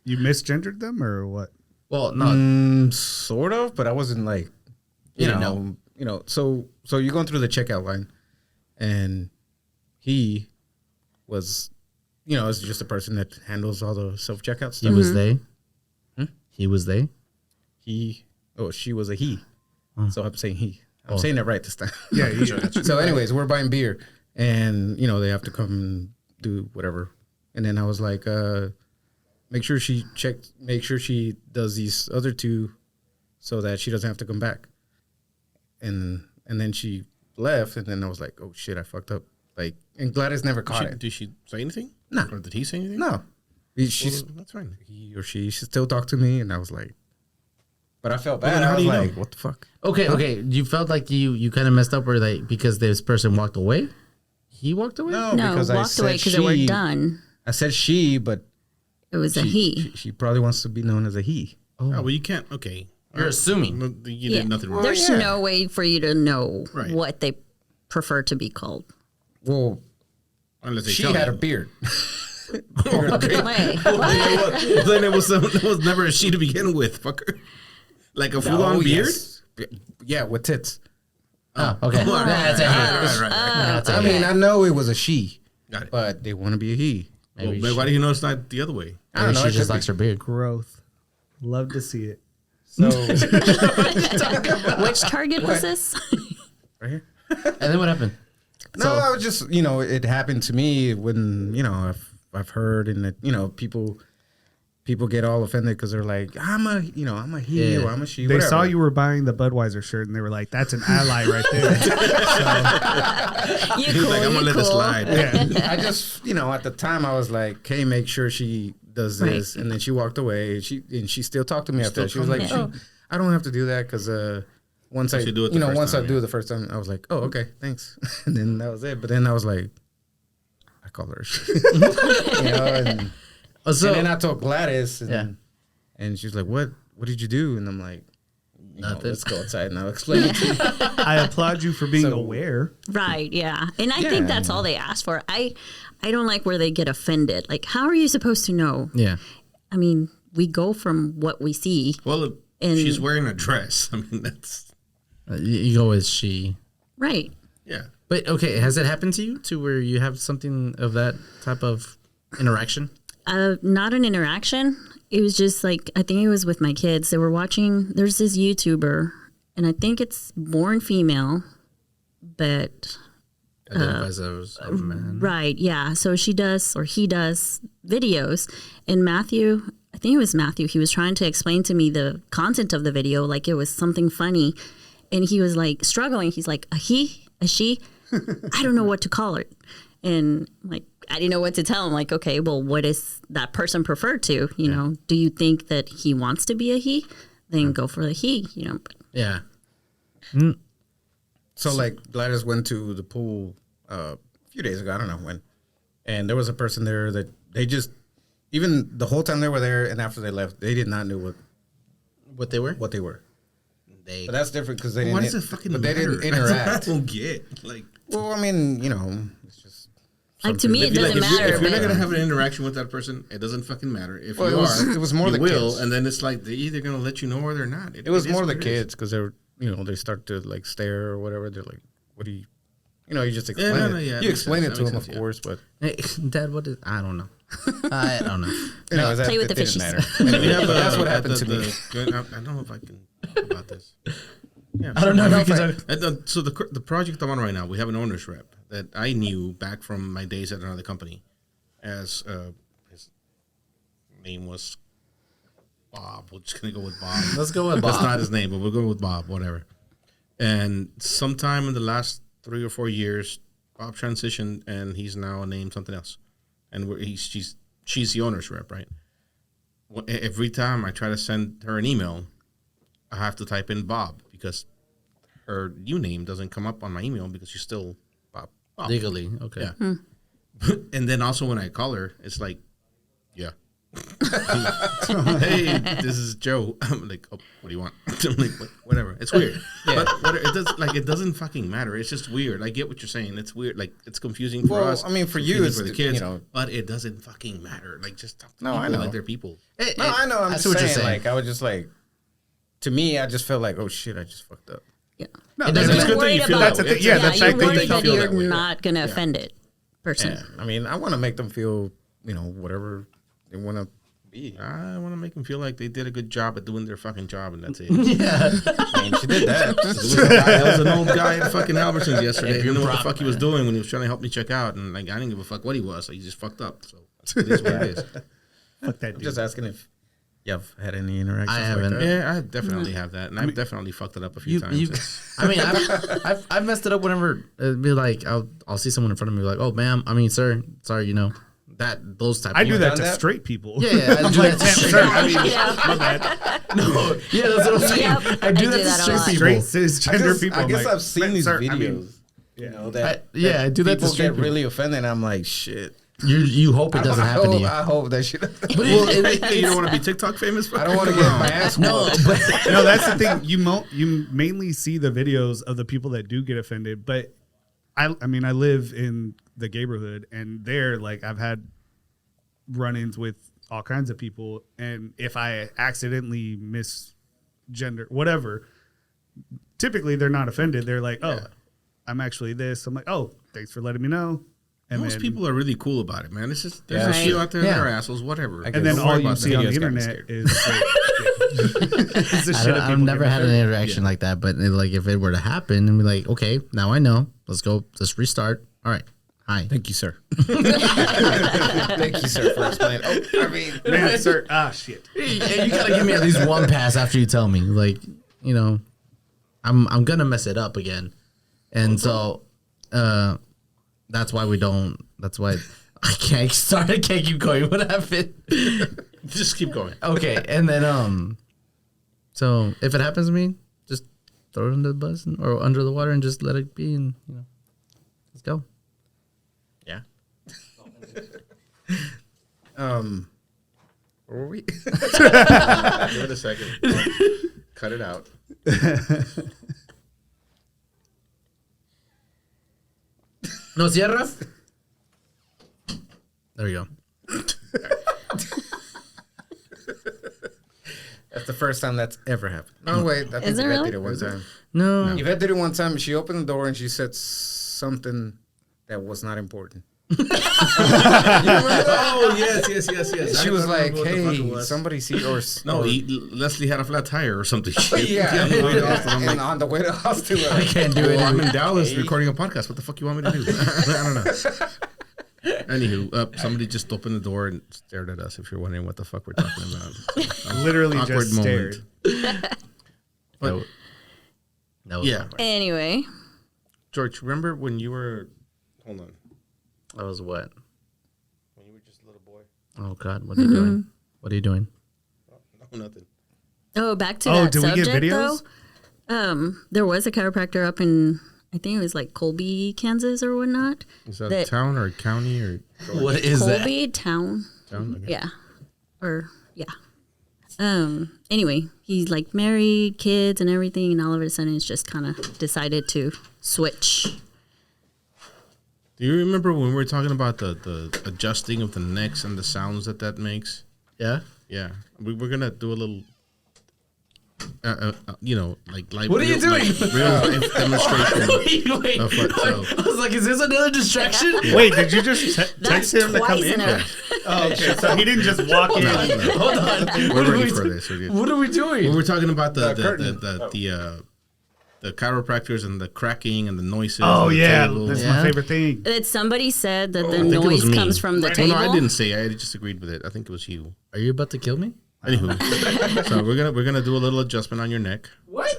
You misgendered them or what? Well, no. Sort of, but I wasn't like, You didn't know. So you're going through the checkout line, and he was, is just a person that handles all the self checkout He stuff. was they. He was they. He Oh, she was a he. So I'm saying he. I'm saying it right this time. Yeah, So anyways, we're buying beer and, they have to come and do whatever. And then I was like, make sure she does these other two so that she doesn't have to come back. And then she left, and then I was like, oh shit, I fucked up. Like, and Gladys never caught it. Did she say anything? No. Or did he say anything? No. She's That's fine. he or she still talked to me, and I was like, but I felt Well, bad. then how I do was you like, know? what the fuck? Okay. You felt like you kind of messed up, or like because this person walked away. He walked away. No, No, because I walked said away because they were done. I said she, but It was a he. She probably wants to be known as a he. Oh, well, you can't. Okay. You're assuming. You did nothing wrong. There's yeah. no way for you to know Right. what they prefer to be called. Well, Unless they she tell had you. a beard. Wait, Well, what? then it was never a she to begin with, fucker. Like a full on beard. Yes. Yeah, with tits. Oh, okay. All right, That's a right. That's a I mean, I know it was a she, Got it. but they want to be a he. Well, Maybe but why do you know it's not the other way? I don't know. she it just could likes her beard. Growth. Love to see it. So Which target was this? right here. And then what happened? No, I was just it happened to me when I've heard and that people get all offended because they're like I'm a he Yeah. or I'm a she. They whatever. saw you were buying the Budweiser shirt and they were like, "That's an ally right there." You He's cool, like, I'm you gonna let this cool. slide. Yeah. I just at the time I was like, "Hey, make sure she does this," and then she walked away. She still talked to me after that. She was like, talking? I don't have to do that because once I you do it the first once time, I do it the first time, I was like, oh, okay, thanks, and then that was it. But then I was like, I call her, and So then I told Gladys, and, Yeah. and she was like, what did you do? And I'm like, Nothing. let's go outside and I'll explain it to you. I applaud you for being So- aware. Right, yeah. And I Yeah. think that's all they ask for. I don't like where they get offended. Like, how are you supposed to know? yeah. I mean, we go from what we see. Well, And- she's wearing a dress. I mean, that's You go with she. Right. yeah. But okay, has it happened to you to where you have something of that type of interaction? Not an interaction. It was just like, I think it was with my kids. They were watching, there's this YouTuber, and I think it's born female, but Identifies as a man. right, yeah. So she does, or he does, videos. And Matthew, I think it was Matthew, he was trying to explain to me the content of the video, like it was something funny. And he was like struggling. He's like, a he, a she, I don't know what to call it. And like, I didn't know what to tell him. Like, okay, well, what is that person preferred to? You know, do you think that he wants to be a he? Then go for the he, But Yeah. So like Gladys went to the pool a few days ago, I don't know when, and there was a person there that they just, even the whole time they were there and after they left, they did not know What they were? what they were. They. But that's different because they didn't. Why does it fucking but matter? they didn't That's what interact. I don't get. Like, Well, I mean, it's just like to me, it if, doesn't matter. if you're not but- gonna have an interaction with that person, it doesn't fucking matter. If Well, you it was more you the will, kids. and then it's like they're either gonna let you know or they're not. It was is more what the it is. kids because they were, they start to like stare or whatever. They're like, "What do you?" You just explain no, it. no, yeah, it you makes explain sense. it to That them, makes of sense, course, but Hey, Dad, what is? I don't know. I don't know. anyways, play with that the didn't fishies. matter. We have, That's what at happened to me. I don't know if I can talk about this. Yeah, I don't know if you can talk. So the project I'm on right now, we have an owner's rep that I knew back from my days at another company, as his name was Bob. We're just gonna go with Bob. Let's go with That's Bob. not his name, but we're going with Bob. Whatever. And sometime in the last 3 or 4 years, Bob transitioned, and he's now named something else. And she's the owner's rep, right? Every time I try to send her an email, I have to type in Bob because her new name doesn't come up on my email because she's still Bob. Legally, okay. Yeah. And then also when I call her, it's like, yeah. Hey, this is Joe. I'm like, oh, what do you want? I'm like, whatever. It's weird. But it doesn't fucking matter. It's just weird. I get what you're saying. It's weird. Like, it's confusing for Well, us. I mean, for confusing you, it's for the kids. you know. But it doesn't fucking matter. Like, just talk to No, people I know. like they're people. No, I know. I'm I just see what you're saying. saying. Like, I was just like, to me, I just felt like, oh shit, I just fucked up. Yeah. No, It doesn't that's matter. good that you Worried feel about- that's the thing. Yeah, Yeah, that's you're that thing worried that you that feel you're that way. not going to offend it person. Yeah. I mean, I want to make them feel, whatever they want to I want to make them feel like they did a good job at doing their fucking job, and that's it. Yeah. I mean, she did that. There was an old guy at fucking Albertsons yesterday. He didn't know what the fuck he was doing when he was trying to help me check out, and like I didn't give a fuck what he was. So he just fucked up. So it is what it is. Fuck that I'm dude. just asking if you've had any interactions. I haven't. Like that. Yeah, I definitely have that, and I've definitely fucked it up a few times. I mean, I've messed it up whenever it'd be like I'll see someone in front of me like, oh, ma'am, I mean, sir, sorry, those type. I do that done to that? straight people. Yeah, I do that to straight. I mean, Yeah. my bad. No, yeah, that's what I'm saying. Yep, I do I that do to that a straight lot. people. Straight cisgender people. I I'm guess like, I've seen "Man, these sir, videos. I mean, You know that. I do that to people straight get people. really offended. I'm like, shit. You hope it doesn't happen to you. I hope that shit. Well, you don't want to be TikTok famous. I don't want to get my ass No, whooped. but no, that's the thing. You mainly see the videos of the people that do get offended, but I mean, I live in the neighborhood, and there, like, I've had run-ins with all kinds of people, and if I accidentally misgender whatever, typically they're not offended. They're like, "Oh, I'm actually this." I'm like, "Oh, thanks for letting me know." And Most then, people are really cool about it, man. It's just there's Yeah. a few out there that Yeah. are assholes, whatever. I and then Don't all worry you about see on the videos, got me internet scared. is is the shit of I've people never getting had an offended. interaction like that. But like, if it were to happen, and be like, okay, now I know. Let's go. Let's restart. All right. Hi. Thank you, sir. Thank you, sir, for explaining. Oh, I mean, Man, sir, shit. Hey, you gotta give me at least one pass after you tell me. Like, I'm gonna mess it up again, and so that's why we don't. That's why I can't start. I can't keep going. What happened? Just keep going. Okay, and then so if it happens to me, just throw it under the bus or under the water and just let it be, and let's go. Yeah. where were we? Give it a second. Cut it out. No cierra. There we go. That's the first time that's ever happened. No, wait. I think Is it Yvette really? did it one time. No. Yvette did it one time. She opened the door and she said something that was not important. Oh yes. She was like, "Hey, somebody see or No, Leslie had a flat tire or something. Shit. yeah." On the way to the hospital, I'm And like, on the way to the hospital, I can't do it. I'm in Dallas recording a podcast. What the fuck you want me to do? I don't know. Anywho, somebody just opened the door and stared at us. If you're wondering what the fuck we're talking about, Literally Awkward just moment. stared. But That was yeah, awkward. Anyway, George, remember when you were? Hold on. That was what? When you were just a little boy. Oh God, what are you doing? What are you doing? No, nothing. back to Oh, that did we subject get videos? though. There was a chiropractor up in, I think it was like Colby, Kansas or whatnot. Is that That- town or county or What is Colby town. town? Okay. Yeah. Or yeah. Anyway, he's like married, kids and everything, and all of a sudden it's just kind of decided to switch. Do you remember when we were talking about the adjusting of the necks and the sounds that makes? Yeah. Yeah, we're gonna do a little, like What are you doing? real life demonstration. Wait. Of what, so- I was like, is this another distraction? Wait, did you just text him to come twice in? in a- Oh, okay. So he didn't just walk in. Hold on. We're What are ready we for do- this. We're good. What are we doing? When we're talking about the chiropractors and the cracking and the noises. Oh, and the yeah. tables. That's Yeah. my favorite thing. That somebody said that the I think it was noise me. comes from the Oh, table. no, I didn't say. I just agreed with it. I think it was you. Are you about to kill me? Anywho, so we're gonna do a little adjustment on your neck. What?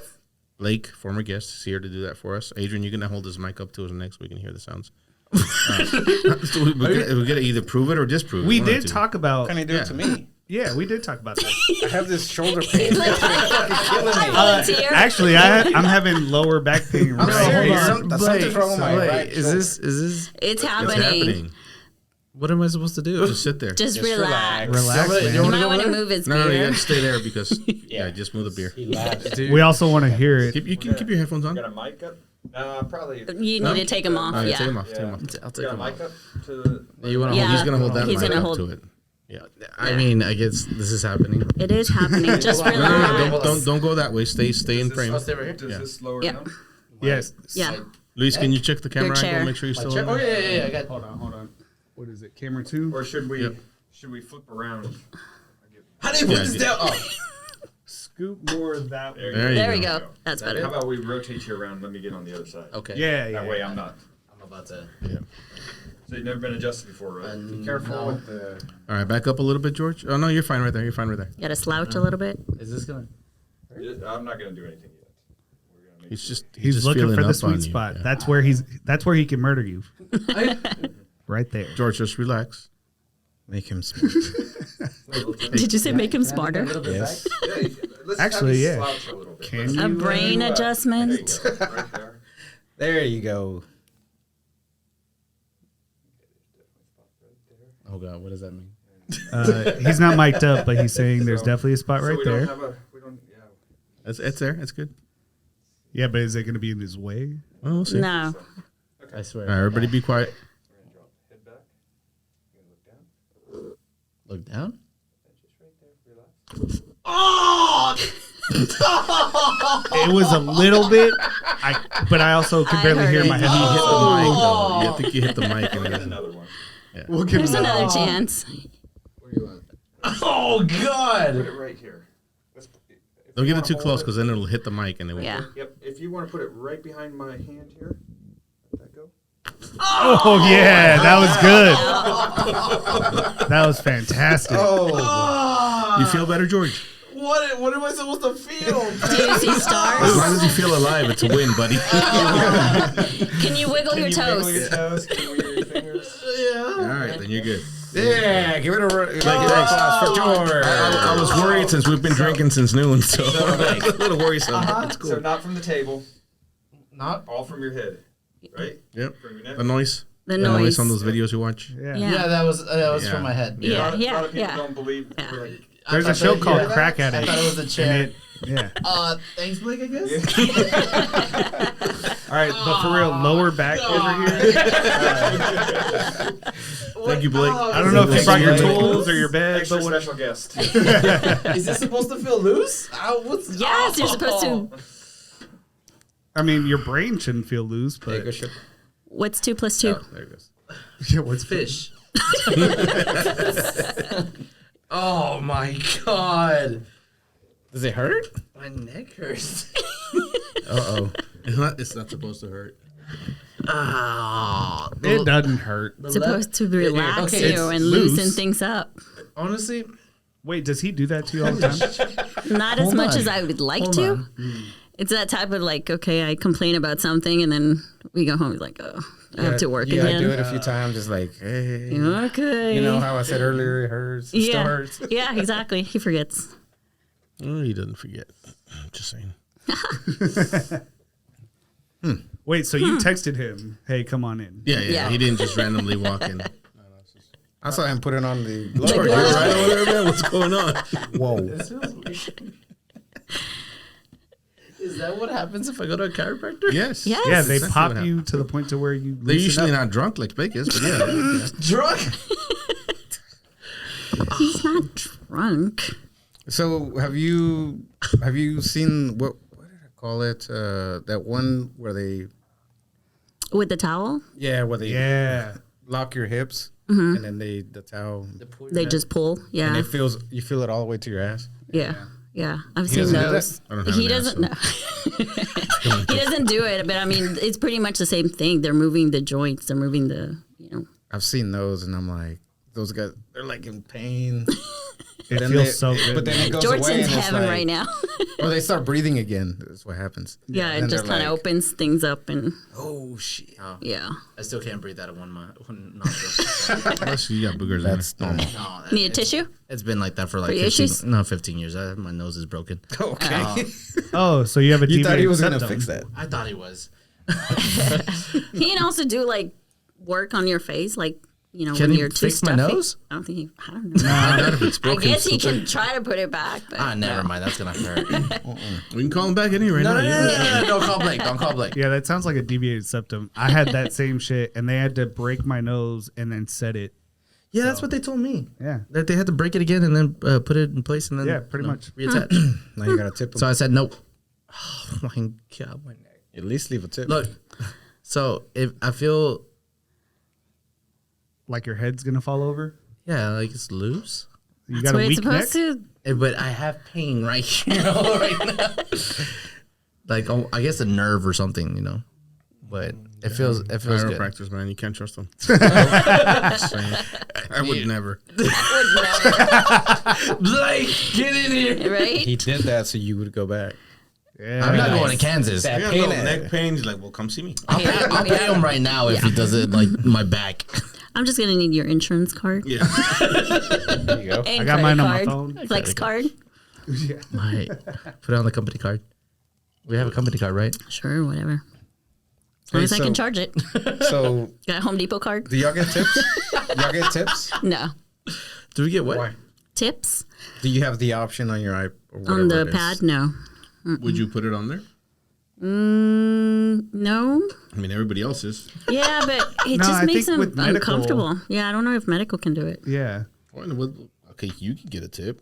Blake, former guest, is here to do that for us. Adrian, you're gonna hold this mic up to his neck so we can hear the sounds. So we're gonna either prove it or disprove it. We One or did two. talk about. Can you do it to me? Yeah, we did talk about that. I have this shoulder pain. That's fucking killing me. Volunteer. Actually, I'm having lower back pain I'm right serious. here. Something's wrong with my right Is shoulder. this? It's It's happening. happening. What am I supposed to do? Just sit there. Just relax. Relax, You You man. wanna might go want to there? move his No, you beer. gotta stay there because just move the beer. Dude. We also want to hear it. You can keep your headphones on. Got a mic up? Probably. You need to take them off. All right, Yeah. take them off. Take them off. I'll take Got a them mic off. up to the. You want to Yeah. hold? He's gonna hold that He's mic gonna up hold- to it. Yeah. I mean, I guess this is happening. It is happening. Just No, relax. don't go that way. Stay in frame. Does right here. Yeah. this slow Yeah. down? Yes. Yeah. Luis, can you check the camera chair. angle? Make sure you're still on. Oh yeah. I got. Hold on. What is it? Camera 2? Or should we Yep. flip around? How do you put Yeah, this dude. down? Oh. Scoop more that way. There we go. That's How better. about we rotate you around? Let me get on the other side. Okay. Yeah, That way I'm not. I'm about to. So you've never been adjusted before, right? Be careful No. with the. All right, back up a little bit, George. Oh no, you're fine right there. You're fine right there. You got to slouch a little bit. Is this gonna? I'm not going to do anything yet. We're gonna make He's just He's looking feeling for the up on sweet you. spot. Yeah. That's where he can murder you. Right there. George, just relax. Make him smart. Did you say make him smarter? Yes. Yeah, let's Actually, have you yeah. slouch a little bit. Can A you? brain There you adjustment. go. Right there. There you go. Oh God, what does that mean? He's not mic'd up, but he's saying there's definitely a spot So right we there. Don't have a, we don't, yeah. It's there. It's good. Yeah, but is it going to be in his way? Well, we'll see. No. I swear. All right, everybody, be quiet. We're going to drop the head back. You're going to look down. Look down. Just right there. Relax. It was a little bit, but I also could I barely heard hear it. my You hit head. the mic, though. You think you hit the mic. I And got it another one. We'll give There's him that. another chance. Where do you want? Oh Put God. it right here. If Don't you get it wanna too hold close it- because then it'll hit the mic and it will. Yeah. Yep. If you want to put it right behind my hand here, let that go. Oh, yeah, that was good. That was fantastic. You feel better, George? What am I supposed to feel? Do you see As stars? long as you feel alive, it's a win, buddy. Can you wiggle your Wiggle toes? your toes. Can you wiggle your fingers? All right, then you're good. Yeah, give it a Thanks. applause for George. I was worried since we've been drinking since noon, so a little worrisome. It's cool. So not from the table, Not. all from your head, right? Yep. From your neck. The noise. The The noise noise. on those videos you watch. Yeah. Yeah. Yeah, that was Yeah. from my head. A Yeah, lot of people yeah. don't believe. Yeah. We're like, There's I a show thought- called yeah, Crack I Addict. thought it was a And chair. yeah. Thanks, Blake. I guess. All right, but for real, lower back over here. Thank you, Blake. I don't know if you brought your tools or your bed, extra but what, special guest. Is this supposed to feel loose? Yes, you're supposed to. I mean, your brain shouldn't feel loose, but What's 2 plus 2? There it goes. yeah, what's Fish. Oh my God. Does it hurt? My neck hurts. Uh-oh. It's not supposed to hurt. Ah. It doesn't hurt. Supposed to relax Okay, you it's and loose. loosen things up. Honestly, Wait, does he do that to you all the time? Not as Hold much on. as I would like Hold to. on. It's that type of like, okay, I complain about something and then we go home. It's like, oh, I have to work You gotta do it again. a few times, just like, hey. Okay. You know how I said earlier, it hurts. It still yeah. hurts. Yeah, exactly. He forgets. Oh, he doesn't forget. Just saying. Wait, so you texted him, hey, come on in. Yeah. Yeah. He didn't just randomly walk in. I saw him put it on the Like, lower. what? Right over there, man. What's going on? Whoa. is that what happens if I go to a chiropractor? Yes. Yes. Yeah, they Exactly pop what you to the point to where you They're loosen usually up. not drunk like Blake is, but yeah. Drunk. He's not drunk. So have you seen what did I call it? That one where they With the towel, where they Yeah. lock your hips and then the towel they just pull. Yeah. and you feel it all the way to your ass. Yeah. Yeah. I've seen doesn't do those. I don't have He an doesn't know. asshole. He doesn't do it, but I mean, it's pretty much the same thing. They're moving the joints. They're moving the, I've seen those and I'm like, those guys, they're like in pain. It Then feels so good. But then it goes George's away in and it's heaven like, right now. or they start breathing again. That's what happens. Yeah, it And just they're kind of like, opens things up and Oh shit. yeah. I still can't breathe out of one nostril. Unless you got boogers That's in normal. No, Need a tissue? It's been like that for like For 15, issues? 15 years. My nose is broken. Okay. Oh, so you have a You thought he deviated was gonna septum. fix that. I thought he was. He can also do like work on your face, like Can when he you're too fix my stuffy. nose? I don't think he. I don't know. Not if it's I broken. guess he can try to put it back, but Never mind. That's gonna hurt. We can call him back any right now. Don't call Blake. Don't call Blake. Yeah, that sounds like a deviated septum. I had that same shit, and they had to break my nose and then set it. Yeah, that's what they told me. Yeah. That they had to break it again and then put it in place and then Yeah, pretty much. reattach. Now you gotta tip them. So I said nope. Oh my God, my neck. At least leave a tip. Look, so if I feel Like your head's gonna fall over. like it's loose. You That's got a what it's weak neck. supposed to. But I have pain right here, right now. Like, I guess a nerve or something, you know. But it feels good. Chiropractors, man, you can't trust them. Just saying. I would never. Blake, get in here. Right? He did that so you would go back. Yeah. I'm not going to Kansas. That I got pain little at- neck pain. He's like, well, come see me. I'll pay him right now if he does it like my back. I'm just gonna need your insurance card. Yeah. There you go. And I got credit mine on my card, phone. Flex card. Right. Put it on the company card. We have a company card, right? Sure, whatever. As long Hey, as I can so- charge it. So, Got a Home Depot card? do y'all get tips? Y'all get tips? No. Do we get what? Why? Tips Do you have the option on your iPad? on the pad? No. Would you put it on there? No. I mean, everybody else is. Yeah, but it No, just I makes think them with medical- uncomfortable. Yeah, I don't know if medical can do it. Yeah. Okay, you can get a tip.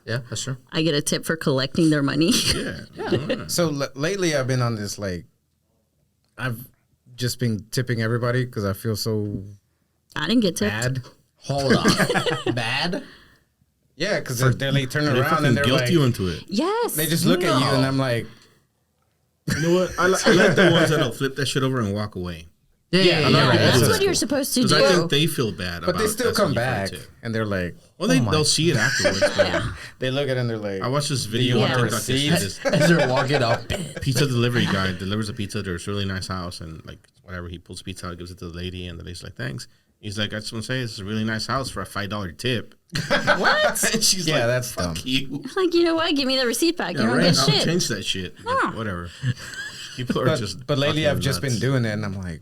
Yeah, that's true. I get a tip for collecting their money. Yeah. So lately, I've been on this I've just been tipping everybody because I feel so I didn't get tipped. bad. Hold on. Bad? Yeah, because they turn They around fucking and they're guilt like, you into it. Yes. they just look at you and I'm like, You know what? I like the ones that'll flip that shit over and walk away. Yeah, Yeah, you're yeah, right. That's That's what you're supposed to Because do. I think they feel bad but they still asking come you for a back tip. and they're like, Well, they'll see it afterwards. But they look at it and they're like, I watched this video you on want a TikTok yesterday. receipt? This As they're walking up. pizza delivery guy delivers a pizza to this really nice house, and like whatever, he pulls pizza out, gives it to the lady, and the lady's like, "Thanks." He's like, "I just want to say this is a really nice house for a $5 tip." What? And she's Yeah, like, that's "Fuck dumb. you." Like, you know what? Give me the receipt back. Yeah, You don't right? get I'll shit. change that shit. Like, whatever. People are just. but lately fucking I've just nuts. been doing it and I'm like,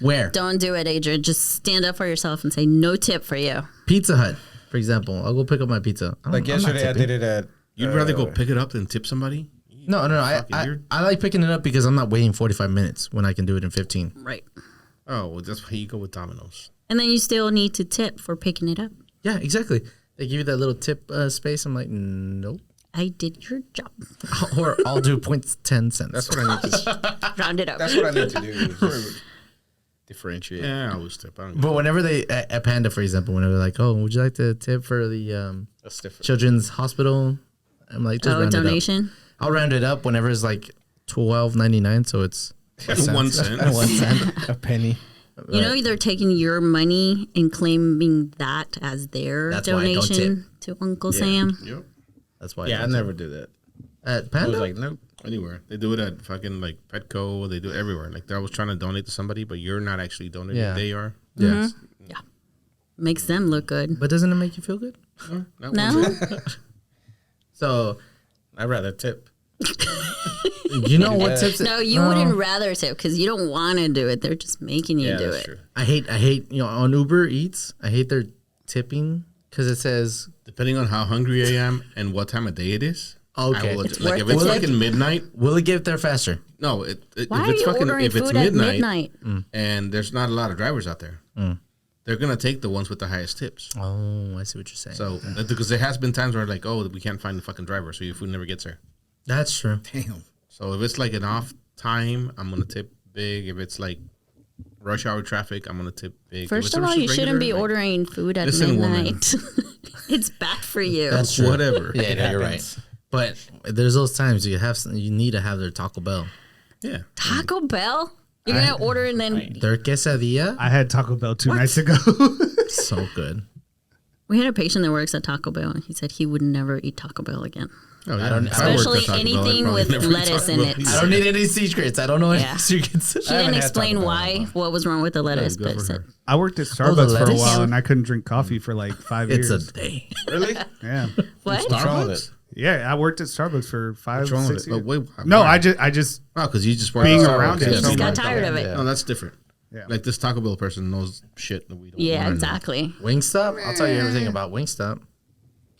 Where? Don't do it, Adrian. Just stand up for yourself and say no tip for you. Pizza Hut, for example. I'll go pick up my pizza. like yesterday I did it at. You'd rather go pick it up than tip somebody? No. Fucking I weird. like picking it up because I'm not waiting 45 minutes when I can do it in 15. Right. Oh, well, that's why you go with Domino's. And then you still need to tip for picking it up. Yeah, exactly. They give you that little tip space. I'm like, nope. I did your job. Or I'll do 0.10 cents. That's what I need to. Round it up. That's what I need to do. is just differentiate. Yeah, I always tip. I don't But whenever they, at Panda, for example, whenever they're like, oh, would you like to tip for the That's different. children's hospital? I'm like, just Oh, round it up. donation. I'll round it up whenever it's like $12.99, so it's 1 cent. 1 cent. A penny. You know, they're taking your money and claiming that as their That's why I don't donation to Uncle Sam. Yep. That's why. Yeah, I never do that. At I Panda, was like, nope. Anywhere. They do it at fucking like Petco. They do it everywhere. Like they're always trying to donate to somebody, but you're not actually donating. Yeah. They are. yeah. Makes them look good. But doesn't it make you feel good? That No? one's it. So I'd rather tip. you know what tips? No, you wouldn't rather tip because you don't want to do it. They're just making you Yeah, do that's it. true. I hate. You know, on Uber Eats, I hate their tipping because it says Depending on how hungry I am and what time of day it is. Okay. I will, It's like worth if the it's tip. fucking midnight. will it get there faster? No, Why if are it's you fucking ordering if it's food at midnight, midnight? and there's not a lot of drivers out there, they're gonna take the ones with the highest tips. Oh, I see what you're saying. So because there has been times where like, oh, we can't find the fucking driver, so your food never gets there. that's true. Damn. So if it's like an off time, I'm gonna tip big. If it's like rush hour traffic, I'm gonna tip big. If First it's of all, just you shouldn't be regular, like, ordering food at Listen, woman. midnight. It's bad for you. That's true. Whatever. Yeah, no, you're right. But there's those times you need to have their Taco Bell. Yeah. Taco Bell? You're going to order and then Their quesadilla, I had Taco Bell 2 nights ago. so good. we had a patient that works at Taco Bell and he said he would never eat Taco Bell again. Oh, yeah. don't- If I worked Especially at Taco Bell, I'd anything probably with never eat lettuce Taco in Bell it. either. I don't need any secrets. I don't know any Yeah. secrets. She haven't didn't had explain Taco Bell why, in a what was wrong with the lettuce, good but for said, her. I worked at the Starbucks for a lettuce? while and I couldn't drink coffee for like 5 It's years. a day. Really? Yeah. what? What's wrong with it? Yeah, I worked at Starbucks for 5, wrong with 6 it? years. But wait, No, why? I just Oh, because you just work being at Starbucks. around it. You Yeah, just so got much. tired of it. Yeah. No, that's different. Yeah. Like this Taco Bell person knows shit that we don't. Yeah, wanna know. exactly. Wingstop? I'll tell you everything about Wingstop.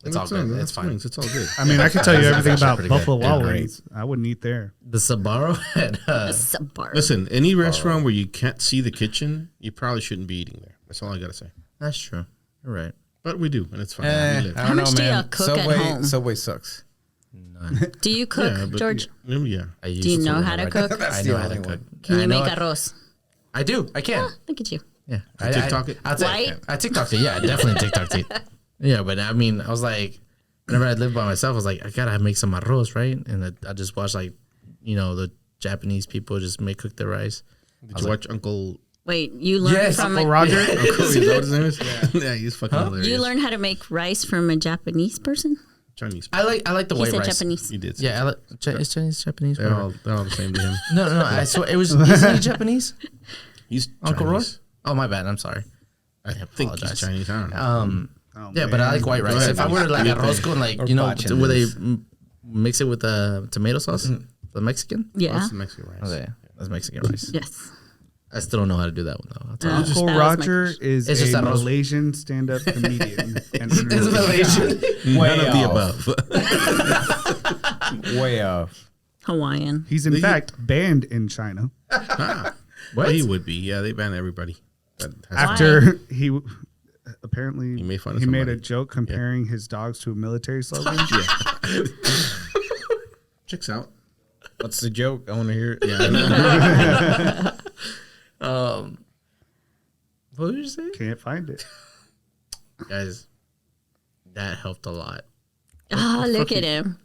It's all good. That's It's fine. It's all good. I mean, I can tell you everything actually about pretty good. Buffalo They're Wild great. Wings. I wouldn't eat there. The Sbarro at Subpar. Listen, any restaurant where you can't see the kitchen, you probably shouldn't be eating there. That's all I gotta say. that's true. You're right. But we do, and it's fine. Eh, We live. I How don't know, much do you man. cook at Subway, home? Subway sucks. Do you cook, Yeah, but- George? Yeah. I used Do you to know when how I to worked- cook? That's I the know how to only cook. one. Can I you know make it- arroz? I do. I can. Look at you. Yeah, TikTok it? I'd say White? I TikToked it. Yeah, definitely TikToked it. Yeah, but I mean, I was like, whenever I lived by myself, I was like, I gotta make some arroz, right? And I just watched like, the Japanese people just cook their rice. Did you watch Uncle Wait, you learned from Uncle Roger. Uncle? Is that what his name is? Yeah, he's fucking hilarious. you learned how to make rice from a Japanese person? Chinese. I like the He white said rice. Japanese. He did. Yeah, it's Chinese, Japanese. They're all the same to him. No. I swear it was. Isn't he Japanese? He's Uncle Roy? Chinese. Oh, my bad. I'm sorry. I think he's apologize. Chinese. I don't know. Yeah, but I like white rice. ahead. If I were to like arroz con like where they mix it with tomato sauce, the Mexican. Yeah. That's the Mexican rice. Oh, yeah, that's Mexican rice. Yes. I still don't know how to do that one though. I'll tell you. Uncle That was my Roger question. is It's just a arroz. Malaysian stand-up comedian. And It's Malaysian. None of the off. above. Way off. Hawaiian. He's in fact banned in China Well, he would be. Yeah, they ban everybody. That has after he apparently He made fun of he made somebody. a joke comparing his dogs to a military slogan. Checks out. What's the joke? I want to hear it. Yeah, I know. What did you say, Can't find it. guys? That helped a lot. Oh, look at him.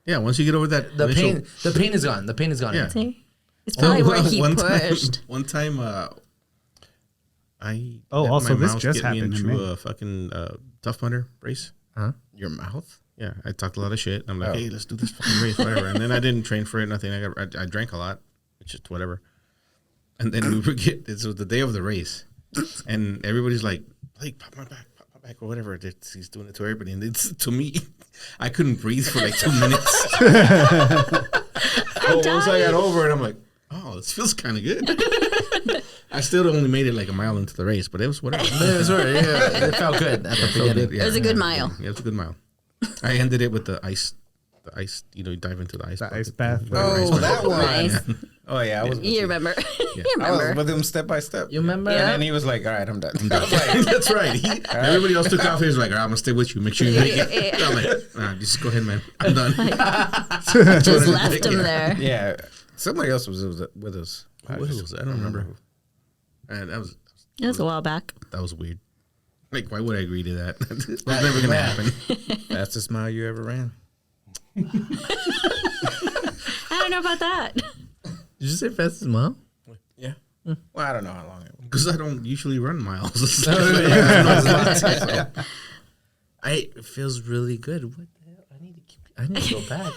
Yeah. Once you get over that, The initial- pain. The pain is gone. The pain is gone. Yeah. See? It's probably where he pushed. One time, I Oh, let also my this mouse just get me happened to into me. a fucking Tough Mudder race. Your mouth? Yeah, I talked a lot of shit. I'm like, hey, let's do this fucking race, whatever. And then I didn't train for it, nothing. I drank a lot, it's just whatever. And then we forget this was the day of the race, and everybody's like, Blake, pop my back, or whatever. He's doing it to everybody, and it's to me. I couldn't breathe for like 2 minutes. Once I got over it, I'm like, oh, this feels kind of good. I still only made it like a mile into the race, but it was whatever. Yeah, it felt good at the beginning. Yeah, It was a good mile. Yeah, it was a good mile. I ended it with the ice, you dive into the ice. The ice bucket. bath. Oh, that one. Nice. Oh, yeah. I was with You remember? You I was remember. with him step by step. You remember? And that? then he was like, all right, I'm done. I was like, That's right. Everybody else took off. He was like, all right, I'm going to stay with you. Make sure you make it. I'm like, nah, just go ahead, man. I'm done. Just left him there. yeah. Somebody else was with us. What was it? I don't remember. And that was It was a while back. weird. Like, why would I agree to that? That's never going to happen. Fastest mile you ever ran. I don't know about that. Did you say fastest mile? Yeah. Well, I don't know how long it was. Because I don't usually run miles. It feels really good. What the hell? I need to go back.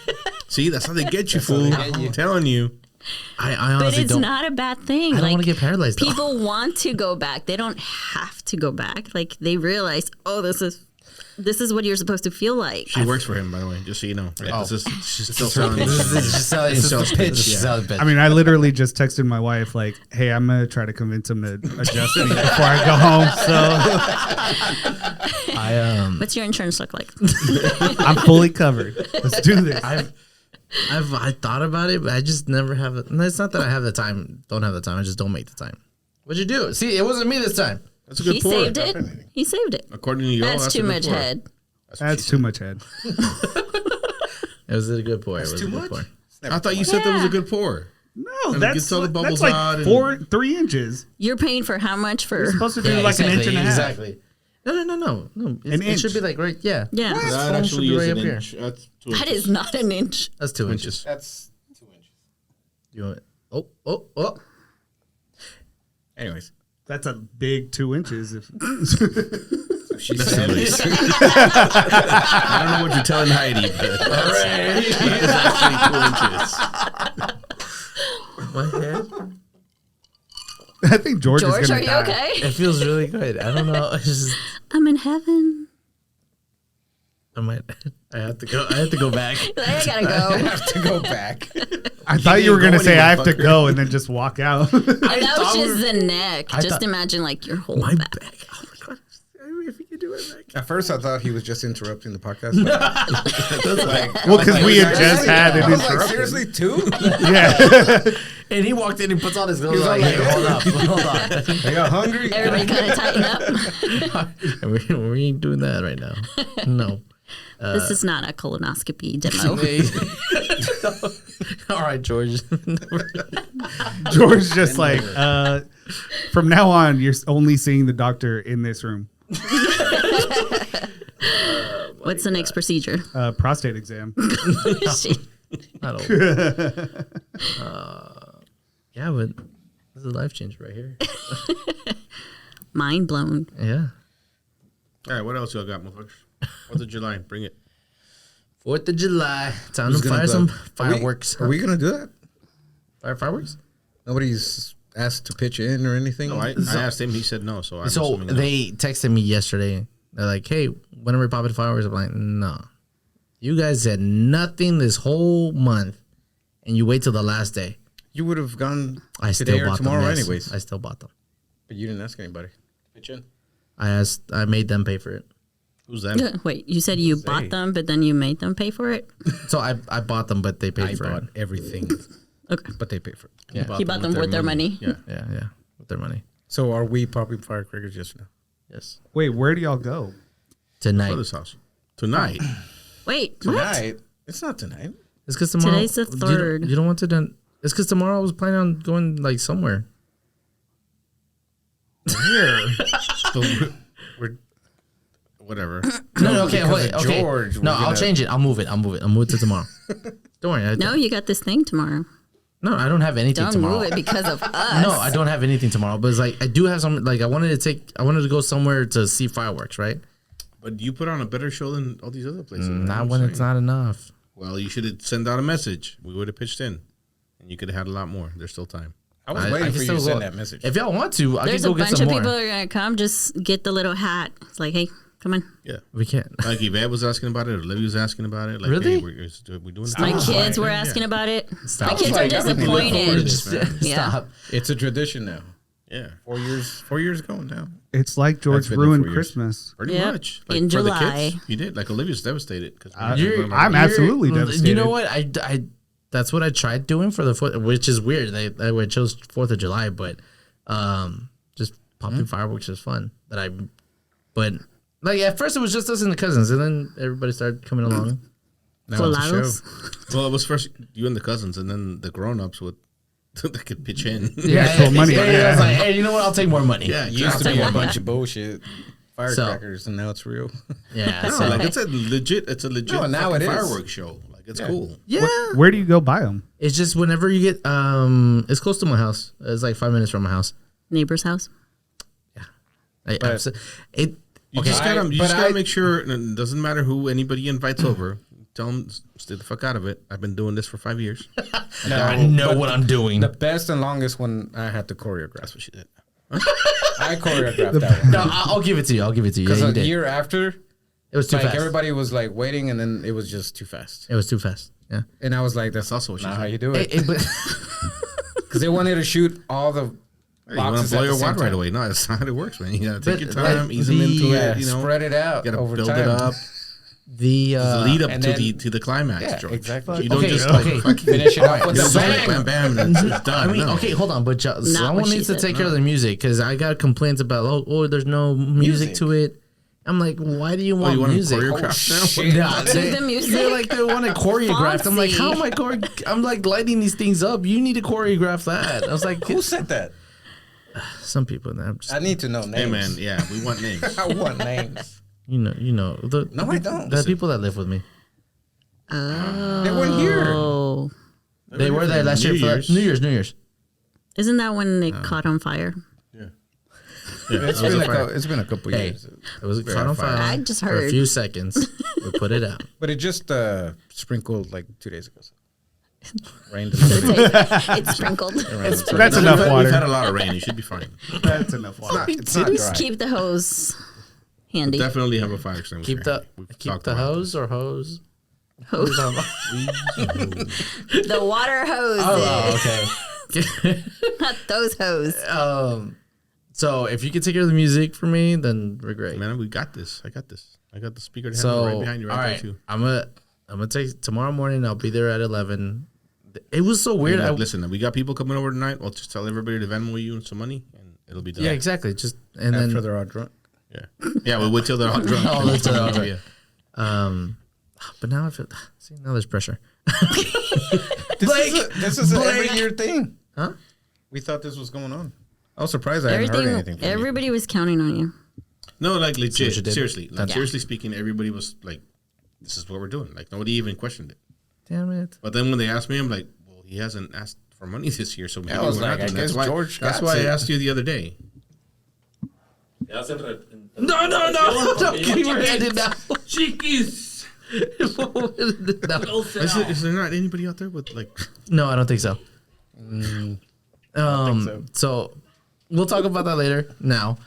See, that's how they get you, fool. I'm telling you. I But honestly it's don't. not a bad thing. I don't want to get paralyzed. Though. People want to go back. They don't have to go back. Like they realize, oh, this is what you're supposed to feel like. She works for him, by the way, just so you know. Like, she's still selling This is just selling This is the sales pitch. pitch, yeah. Selling pitch. I mean, I literally just texted my wife like, "Hey, I'm gonna try to convince him to adjust me before I go home." So What's your insurance look like? I'm fully covered. Let's do this. I thought about it, but I just never have it. It's not that I have the time. Don't have the time. I just don't make the time. What'd you do? See, it wasn't me this time. That's a good He pour. saved it. He saved it. According to you, That's too much head. That's too much head. It was a good pour. It was too a good much? pour. I thought you said that was a good pour. No, And it gets all the bubbles that's out like and- 3 inches. You're paying for how much for? It's supposed to be like an inch and a half. Exactly. No. It should inch. be like right. Yeah. Yeah, That phone actually should be is right an up here. inch. That's 2 that inches. is not an inch. That's 2 inches. That's 2 inches. You want? Oh. Anyways. That's a big 2 inches. If She That's said the least. I don't know what you're telling Heidi, but it's actually 2 inches. My head. I think George is George, gonna are you die. okay? It feels really good. I don't know. It's just I'm in heaven. I have to go. I have to go back. I gotta I go. have to go back. I thought you were didn't gonna go say I have to anywhere, go and then just walk out. And that was thought just the neck. I Just thought- imagine like your whole My back. back. Oh my god. If you could do it back. At first, I thought he was just interrupting the podcast. Well, because we had just had an I was like, interruption. seriously, 2? Yeah. And he walked in and puts on his gloves. He's Like, like, hey, hold up. I got hungry. Everybody kind of tighten up. we ain't doing that right now. No. This is not a colonoscopy demo. All right, George. George just like, From now on, you're only seeing the doctor in this room. What's the next procedure? Prostate exam. Shit. I don't. Yeah, but this is a life changer right here. Mind blown. Yeah. All right, what else y'all got, motherfuckers? 4th of July, bring it. 4th of July. Time Who's to gonna fire go? some fireworks. Are we gonna do that? Fire fireworks? Nobody's asked to pitch in or anything. No, I asked him. He said no. So I'm So assuming no. they texted me yesterday. They're like, "Hey, when are we popping fireworks?" I'm like, "No, you guys said nothing this whole month, and you wait till the last day." You would have gone I today still or bought tomorrow them. Yes, anyways. I still bought them. But you didn't ask anybody. Pitch in. I made them pay for it. Who's that? Wait, you said you bought them, but then you made them pay for it? So I bought them, but they paid I for bought it. everything, Okay. but they paid for it. Yeah, He bought them with their money. Yeah. yeah, with their money. So are we popping firecrackers just now? Yes, Wait, where do y'all go? tonight. Brother's house. Tonight. Wait, what? Tonight? It's not tonight. It's because tomorrow. Today's the 3rd. You don't want to. It's because tomorrow I was planning on going like somewhere. Where? So we're whatever. No, okay, because wait, of okay. George, No, we're I'll gonna- change it. I'll move it to tomorrow. Don't worry. No, you got this thing tomorrow. No, I don't have anything Don't tomorrow. move it because of us. No, I don't have anything tomorrow. But it's like I do have some. Like I wanted to go somewhere to see fireworks, right? But you put on a better show than all these other places. Not when it's not enough. Well, you should have sent out a message. We would have pitched in, and you could have had a lot more. There's still time. I was I waiting can for you to still send go- that message. If y'all want to, I There's can a go get bunch some of more. people that are going to come. Just get the little hat. It's like, hey, come on. Yeah. We can't. Like Yvette was asking about it, or Olivia was asking about it. Like, Really? Hey, we're doing My this. kids were asking about it. Stop. My kids are Like, I've been looking forward to disappointed. this, man. Yeah. Stop. It's a tradition now. Yeah, 4 years ago now. It's like George That's been there ruined 4 years. Christmas. pretty Yep. much. In for the July. kids, you did. Like Olivia's devastated because I'm absolutely devastated. You know what? I that's what I tried doing for the 4th, which is weird. I chose 4th of July, but just popping fireworks is fun. But like at first it was just us and the cousins, and then everybody started coming along. Now it's a show. Colados. Well, it was first you and the cousins, and then the grown-ups would they could pitch in. actual money. I was like, hey, you know what? I'll take more money. Yeah, It used to be a bunch of bullshit firecrackers, and now it's real. Yeah. No, So, like it's a legit No, now fucking it is. fireworks show. Like it's cool. yeah. Where do you go buy them? It's just whenever you get it's close to my house. It's like 5 minutes from my house. Neighbor's house. I, But- it You okay. just gotta, but you just gotta I- make sure. And it doesn't matter who anybody invites over. Tell them stay the fuck out of it. I've been doing this for 5 years. I know what I'm doing. The best and longest one I had to choreograph. That's what she did. I choreographed that one. No, I'll give it to you. I'll give it to you. Because Yeah, you a did. year after, It was too like fast. everybody was like waiting, and then it was just too fast. It was too fast. Yeah. And I was like, "That's also what she not said. how you do Hey, it." hey, but Because they wanted to shoot all the Hey, you want boxes to blow at your the same wad right time. away? No, that's not how it works, man. You gotta take your But, time, like, ease them into Yeah, it. You know, spread it out you gotta over build time. it up. the The lead up and to then- the climax, Yeah, George. exactly. You don't Okay, just okay. like fucking Finish it off with you the don't bang. bam, bam, and it's done. I mean, No. okay, hold on, but what someone she needs to said. take care of the music because I got complaints about there's no music to it. I'm like, why do you Oh, want you want to music? choreograph now? shit. Nah, they, the music. They're like they want it choreographed. I'm like, Fancy. how am I I'm like lighting these things up. You need to choreograph that. I was like, Who said that? some people. I'm just, I need to know names. Hey, man, yeah, we want names. I want names. you know. No, I don't. The people that live with me. They weren't here. Oh. They were there last year for New Year's. Isn't that when it caught on fire? Yeah, It's been a couple Hey, years, it was caught on fire. I just for a heard. few seconds. We put it out. but it just sprinkled like 2 days ago. Rained. It's sprinkled. That's enough We've water. had a lot of rain. You should be fine. That's enough water. It's not dry. Keep the hose handy. Definitely have a fire extinguisher. We've Keep talked the about hose or hose. The water hose. Okay. Not those hose. So if you can take care of the music for me, then we're great. this. Man, we got this. I got this. I got the speaker to So right behind you. all Right right, there, too. I'm gonna take tomorrow morning. I'll be there at 11. It was so Hey, weird. look, listen, we got people coming over tonight. We'll just tell everybody to Venmo you some money, and it'll be done. yeah, exactly. Just and After then they're all drunk. Yeah, we'll wait till they're all drunk. Oh, and we'll until they're all come drunk. over, but now I feel now there's pressure. This is an every Blake. year thing. Huh? We thought this was going on. I was surprised I hadn't heard anything from you. Everybody was counting on you. No, like legit. you did? Seriously. Like, Yeah. seriously speaking, everybody was like, this is what we're doing. Like, nobody even questioned it. Damn it. But then when they asked me, I'm like, well, he hasn't asked for money this year, so maybe I was we're like, not I doing guess that's why, George That's got why I it. asked you the other day. Ja, siempre. No. Keep your head in now. Chiquis! No. Is there not anybody out there with like? No, I don't think so. So we'll talk about that later. Now,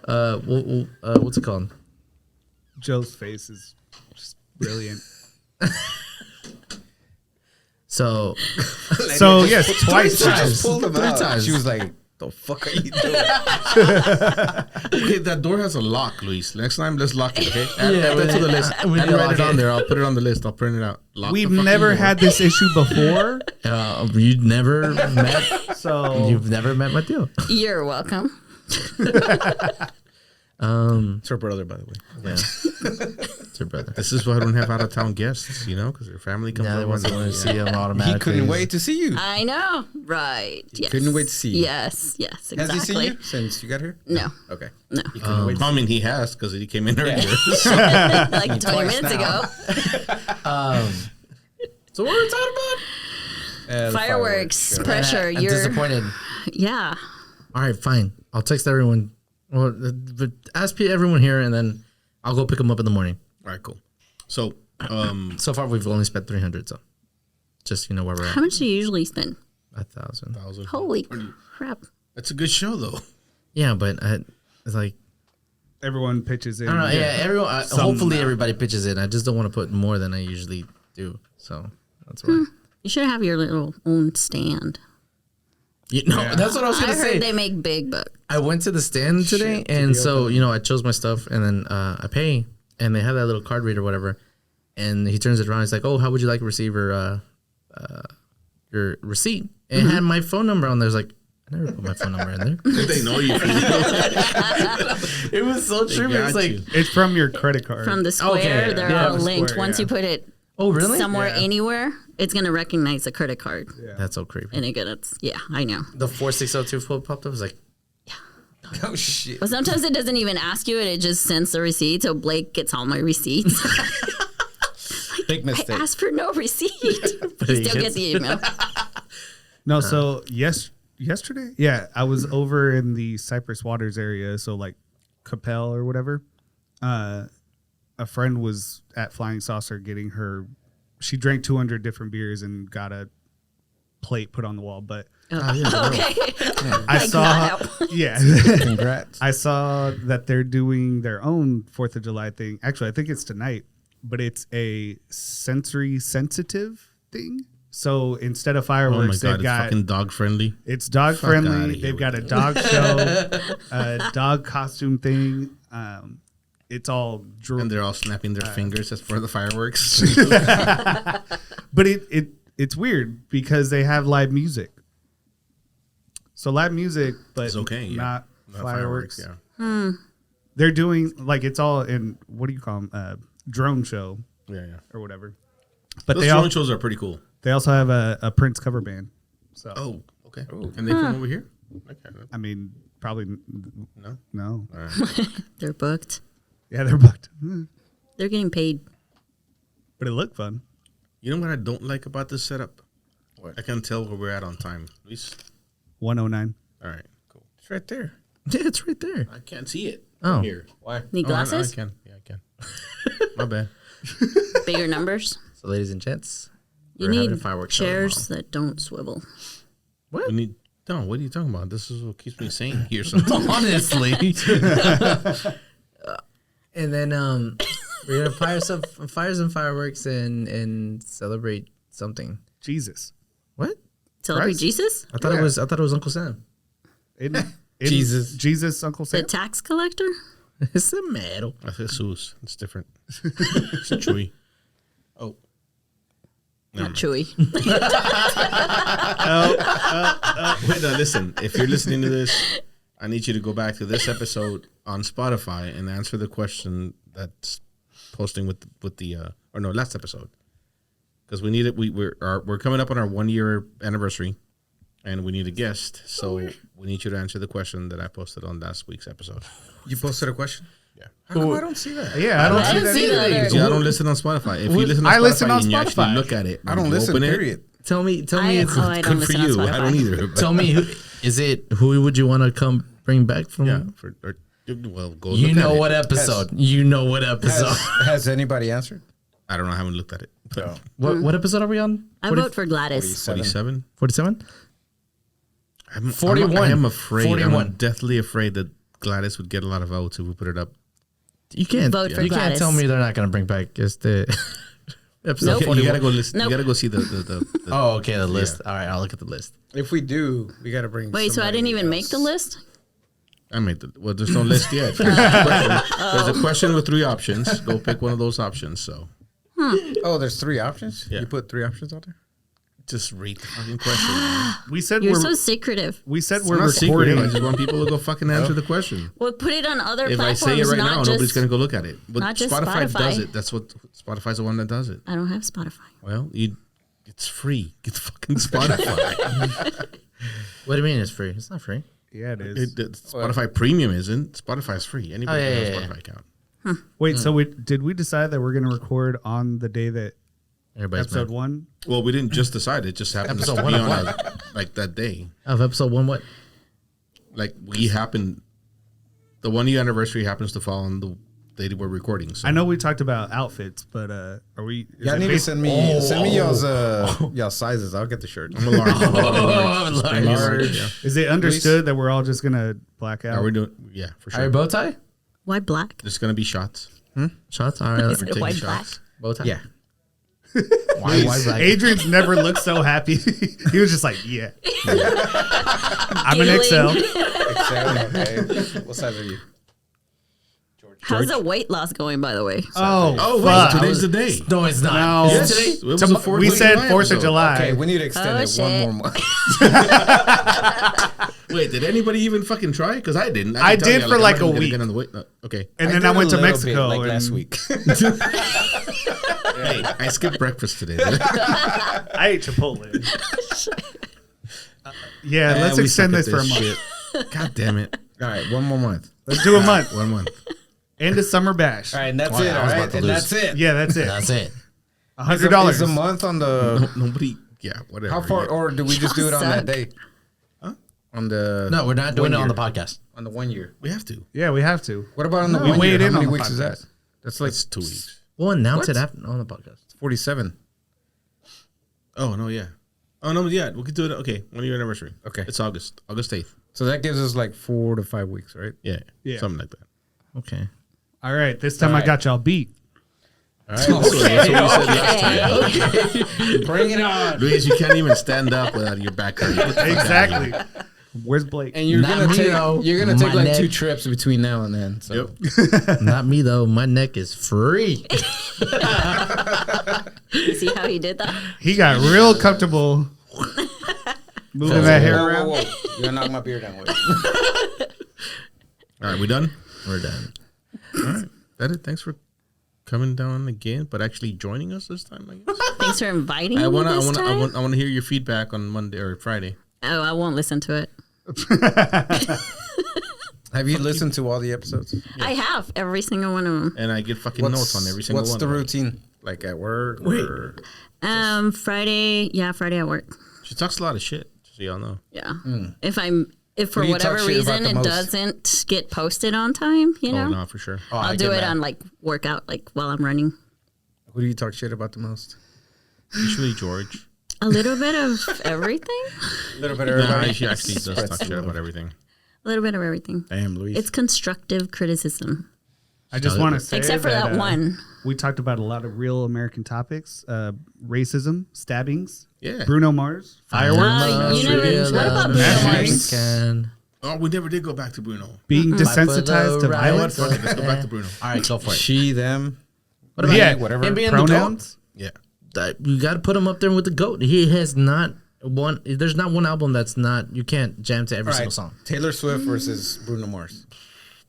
what's it called? Joe's face is just brilliant. So Yes, twice. She just pulled him 3 out. times. She was like, "The fuck are you doing?" Okay, that door has a lock, Luis. Next time, let's lock it. Okay, add Yeah, that to the list. we And need to write lock it on it. there. I'll put it on the list. I'll print it out. Lock We've the fucking never door. had this issue before, you never met. so You've never met Mateo. You're welcome. It's her brother, by the way. Yeah, it's your brother. This is why I don't have out of town guests, you know, because their family comes Yeah, they over. want to see him He automatically. couldn't wait to see you. I know. Right. Yes. couldn't wait to see you. Yes. Yes. Has Exactly. he seen you since you got here? No. Okay. No. I mean, he has because he came in earlier. Like 20 minutes ago. So what are we talking about? The Fireworks. sure. Pressure. I'm You're. disappointed. Yeah. All right, fine. I'll text everyone. Well, but ask everyone here, and then I'll go pick them up in the morning. All right, cool. So, So far, we've only spent 300. So, just where we're How at. much do you usually spend? 1,000. Holy crap. That's a good show, though. Yeah, but it's like everyone pitches in. I don't know. Yeah, everyone. Some Hopefully, amount. everybody pitches in. I just don't want to put more than I usually do. So that's why. You should have your little own stand. That's what I was I gonna heard say. they make big bucks. I went to the stand today, and so I chose my stuff, and then I pay, and they have that little card reader, whatever, and he turns it around. He's like, "Oh, how would you like to receive your receipt?" And it had my phone number on there. I was like, I never put my phone number in there. Did they know you? It was so true. got It's like, you. It's from your credit card. From the square, Okay, they're yeah, all the linked. square, Once yeah. you put it oh really? somewhere, Yeah. anywhere, it's going to recognize the credit card. That's so creepy. And it gets, yeah, I know. The 4602 flip popped up. I was like, Oh shit. But sometimes it doesn't even ask you it just sends the receipt. So Blake gets all my receipts. Big I mistake. asked for no receipt. But He he still gets the email. No, so yesterday, yeah, I was over in the Cypress Waters area, so like Capel or whatever. A friend was at Flying Saucer getting her. She drank 200 different beers and got a plate put on the wall. But Okay. I Like saw, that. yeah, Congrats. I saw that they're doing their own 4th of July thing. Actually, I think it's tonight, but it's a sensory sensitive thing. So instead of Oh my fireworks, god, they've it's got fucking dog friendly. it's dog Fuck outta friendly. here They've with got a dog show, a dog costume thing. It's all And they're all snapping their fingers as for the fireworks. but it's weird because they have live music. So live music, but It's okay, yeah. not fireworks. Yeah. They're doing like it's all in what do you call them? Drone show Yeah. or whatever. But Those they drone shows are pretty cool. they also have a Prince cover band. So Oh, okay. And they come over here? Okay. I mean, probably No? no. All right. They're booked. Yeah, they're booked. They're getting paid. But it looked fun. You know what I don't like about this setup? What? I can tell where we're at on time. At least. 109. All right, cool. It's right there. yeah, it's right there. I can't see it Oh. from here. Why? Need Oh, I glasses? can. Yeah, I can. My bad. Bigger numbers? So, ladies and gents, You we're having need a fireworks show chairs that don't swivel. We need. No, what are you talking about? This is what keeps me sane here sometimes. honestly. And then we're gonna fire some fireworks and celebrate something. Jesus. What? Celebrate Christ. Jesus? I thought it was Uncle Sam. Jesus. Jesus, Uncle The Sam. tax collector? It's a metal. That's Jesus. It's different. It's chewy. Oh. Not chewy. Wait, no, listen. If you're listening to this, I need you to go back to this episode on Spotify and answer the question that's posting with the or no, last episode. Because we need it. We're coming up on our 1 year anniversary and we need a guest. So we need you to answer the question that I posted on last week's episode. You posted a question? Yeah. How come I don't see that? Yeah, I don't I see didn't that see either. that. Because I don't listen on Spotify. If you listen on I Spotify listen on and you Spotify. actually look at it, I don't you listen, open it, period. Tell me, I it's don't good for listen on you. I Spotify. don't either. but- tell me, is it who would you want to come bring back from? Yeah. Well, go You look know at what it. episode? You know what episode? Has anybody answered? I don't know. I haven't looked at it. But What episode are we on? I vote for Gladys. 47? 47? 41. I am afraid. 41. I'm deathly afraid that Gladys would get a lot of votes if we put it up. You can't. Vote for you can't Gladys. tell me they're not going to bring back just the episode. Nope. You 41. gotta go listen. Nope. You gotta go see the Oh, okay. The list. All right, I'll look at the list. If we do, we got to bring. Wait, so I didn't even make the list? I made the well. There's no list yet. There's a question with 3 options. Go pick one of those options. So Oh, there's 3 options. Yeah. You put 3 options out there. just read the fucking question. Man. We said You're we're so secretive. we said It's we're not secret. recording. I just want people to go fucking answer the question. Well, put it on other If I platforms. say it right not now, just, nobody's gonna go look at it. But not just Spotify Spotify. does it. That's what Spotify's the one that does it. I don't have Spotify. Well, it's free. Get fucking Spotify. What do you mean it's free? It's not free. Yeah, it is. Spotify Premium isn't. Spotify's free. Anybody can have a Spotify account. Wait, so did we decide that we're going to record on the day that Everybody's episode mad. 1? Well, we didn't just decide. It just happened Episode to one be of on what? like that day. Of episode 1, what? Like we happened. The 1 year anniversary happens to fall on the day that we're recording. So I know we talked about outfits, but are we? is Y'all it need to based- send me y'all sizes. I'll get the shirt. I'm a large. large. Large. Yeah. Is it understood that we're all just gonna black out? Are we doing? Yeah, for Are you sure. bow tie? Why black? There's gonna be shots. Shots? All right. Is it taking white shots. black? Bow tie? Yeah. Why black? Adrian's never looked so happy. He was just like, "Yeah, I'm an Feeling. XL." Okay. What size are you? How's the weight loss going, by the way? Oh, fuck. wait, today's the day. No, it's not. No. Is it Yes, today? it was the We said 4th of episode. July. Okay, we need to extend Oh, it shit. one more month. Wait, did anybody even fucking try? Because I didn't. I can tell did you, for I'm like not a even gonna week. get on the weight. Okay. And then did I went a to little Mexico bit, like and last week. Hey, I skipped breakfast today. I ate Chipotle. Yeah, let's We extend suck at this for a month. shit. God damn it. All right, one more month. Let's do a month. 1 month. End of summer bash. All right, and that's Oh, it. yeah, I All was right, about to and lose. that's it. Yeah, that's it. That's it. $100. Is a month on the? Nobody. Yeah, whatever. How far? Yeah. Or do we just do it on that Suck. day? On the No, we're not doing it on the year. podcast. on the 1 year. We have to. Yeah, we have to. What about on the We 1 year? weighed How in many on the weeks is that? podcast. That's like It's 2 weeks. We'll announce What? it after on the podcast. 47. Oh, no, yeah. Oh, no, yeah. We could do it. Okay. 1 year anniversary. Okay. It's August 8th. So that gives us like 4 to 5 weeks, right? Yeah. Yeah. Something like that. Okay. All right, this time All I right. got y'all beat. All right. That's what we said last time. Bring it on. Luis, you can't even stand up without your back hurting. Get the fuck out of Exactly. here. Where's Blake? And you're Not gonna me, take though. you're gonna take My like neck. 2 trips between now and then. So Yep. Not me though. My neck is free. You see how he did that? He got real comfortable moving that hair around. Whoa. You're gonna knock my beard down. Wait. All right. We done? We're done. All right. That it. Thanks for coming down again, but actually joining us this time, I guess. Thanks for inviting I me want this time. to hear your feedback on Monday or Friday. Oh, I won't listen to it. Have you listened to all the episodes? I have every single one of them. And I get fucking notes on every single What's one. the of them. routine? Like at work? Wait. Or Friday at work. She talks a lot of shit, so y'all know. Yeah. If for Who do you talk whatever shit about reason the it most? doesn't get posted on time, you know, Oh, no, for sure. I'll do it on like workout, like while I'm running. who do you talk shit about the most? Usually George. A little bit of everything. A little bit of No, everybody. she actually does talk shit about everything. A little bit of everything. Damn, Luis. It's constructive criticism, I just want to say except for that one. We talked about a lot of real American topics: racism, stabbings, Yeah. Bruno Mars, fireworks, You never. What about Bruno Mars? Can. Oh, we never did go back to Bruno. being Fight for desensitized the to right violence. to- Let's go back to Bruno. All right, go for it. she, them. What about Yeah, whatever. him being the goat? Pronouns. Yeah. You got to put him up there with the goat. He has not one. There's not one album that's not. You can't jam to every All single right. song. Taylor Swift versus Bruno Mars.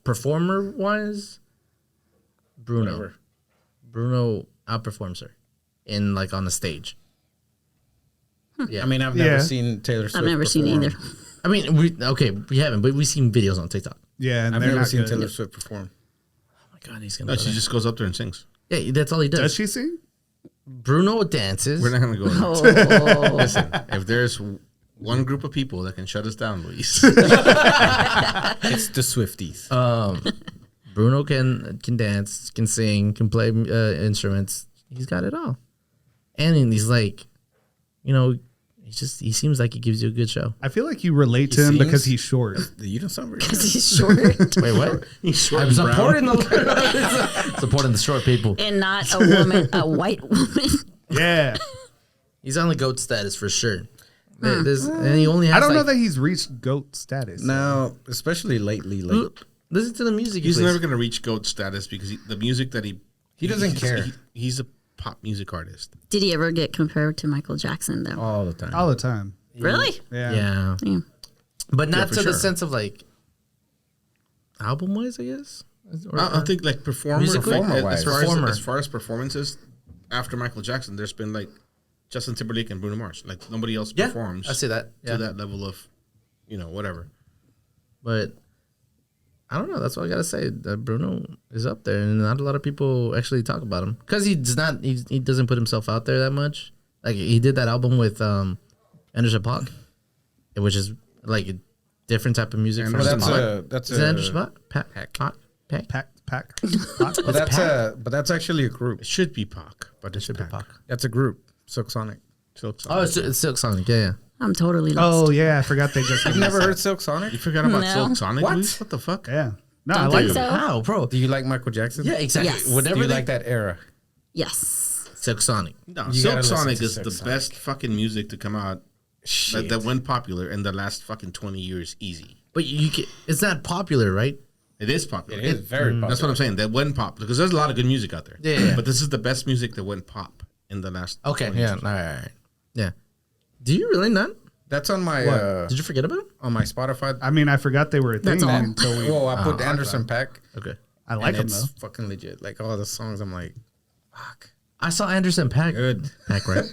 Performer wise, Bruno. Whatever. Bruno outperforms her in like on the stage. Yeah. I mean, I've Yeah. never seen Taylor Swift. I've never seen it perform. either. I mean, we haven't, but we've seen videos on TikTok. Yeah, and I've they're never not seen good. Taylor Swift perform. Oh my god, he's gonna. No, go she there. just goes up there and sings. Yeah, that's all he does. Does she sing? Bruno dances. We're not gonna go. Oh, Listen, if there's one group of people that can shut us down, Luis, It's the Swifties. Bruno can dance, can sing, can play instruments. He's got it all, and he's like, you know, he seems like he gives you a good show. I feel like you relate to him sings? because he's short. You don't sound very. because he's short Wait, what? I'm supporting the short people. and not a woman, a white woman. Yeah. He's on the GOAT status for sure. And he only has I don't know like, that he's reached GOAT status. No, especially lately. Like listen to the music. he's he plays. never gonna reach GOAT status because the music that he doesn't care. He's a pop music artist. Did he ever get compared to Michael Jackson though? all the time. All the time. Really? Yeah. Yeah, Yeah. but not for to the sure. sense of like album wise, I guess. Or- I think like Musically? as Performer. far as performances after Michael Jackson, there's been like Justin Timberlake and Bruno Mars. Like nobody else yeah, performs I see that. Yeah. to that level of, whatever. But I don't know. That's what I gotta say. That Bruno is up there, and not a lot of people actually talk about him because he's not. He doesn't put himself out there that much. Like he did that album with Anderson .Paak, which is like a different type of music. From Well, his that's part. a Is it Anderson .Paak? Pack. Pack. but that's actually a group. It should be Pac, but it should be Pac. That's a group. Silk Sonic. Oh, it's Silk Sonic. Yeah, yeah. I'm totally lost. Oh, yeah. I forgot they just. You've never heard Silk Sonic? You forgot about No. Silk Sonic? What? Luis? What the fuck? Yeah. No, Don't I like think them. so. How, bro? Do you like Michael Jackson? Yeah, exactly. Yes. Do Whatever you they like that era? Yes. Silk Sonic. No, You Silk gotta listen Sonic to is Silk the Sonic. best fucking music to come out that went popular in the last fucking 20 years easy. But you can, it's not popular, right? It is popular. It is very popular. That's what I'm saying. That went pop because there's a lot of good music out there. Yeah. But this is the best music that went pop in the last. Okay. 20 Yeah. years. All right. Yeah. Do you really not? That's on my Did you forget about it? on my Spotify. I mean, I forgot they were a thing That's all. until we. Whoa, I put Anderson .Paak. Okay. I like them, it's though. fucking legit. Like all the songs, I'm like, fuck. I saw Anderson .Paak. Good. Paak, right?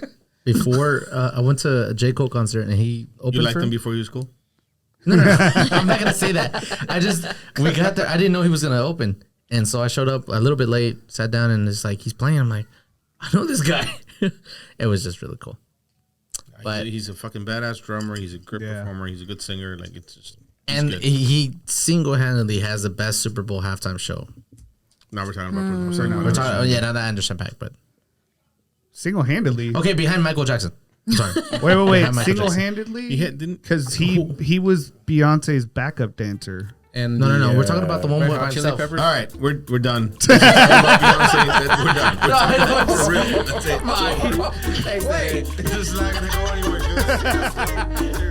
Before I went to a J. Cole concert and he opened You liked for him him. before you was cool? No. I'm not gonna say that. We got there. I didn't know he was gonna open, and so I showed up a little bit late. Sat down, and it's like he's playing. I'm like, I know this guy. It was just really cool. But He's a fucking badass drummer. He's a great Yeah. performer. He's a good singer. Like it's just. he's and good. he single-handedly has the best Super Bowl halftime show. Now we're talking about. I'm sorry, We're talking, not that Anderson .Paak, but Single handedly. okay, behind Michael Jackson. Sorry. Wait. Behind Michael Single Jackson. handedly? He didn't. Because he was Beyonce's backup dancer. And No. We're talking about the one Red with Hot Chili himself. Peppers. All right, we're done. We're done. For real. That's it. It's just not gonna go anywhere. Dude.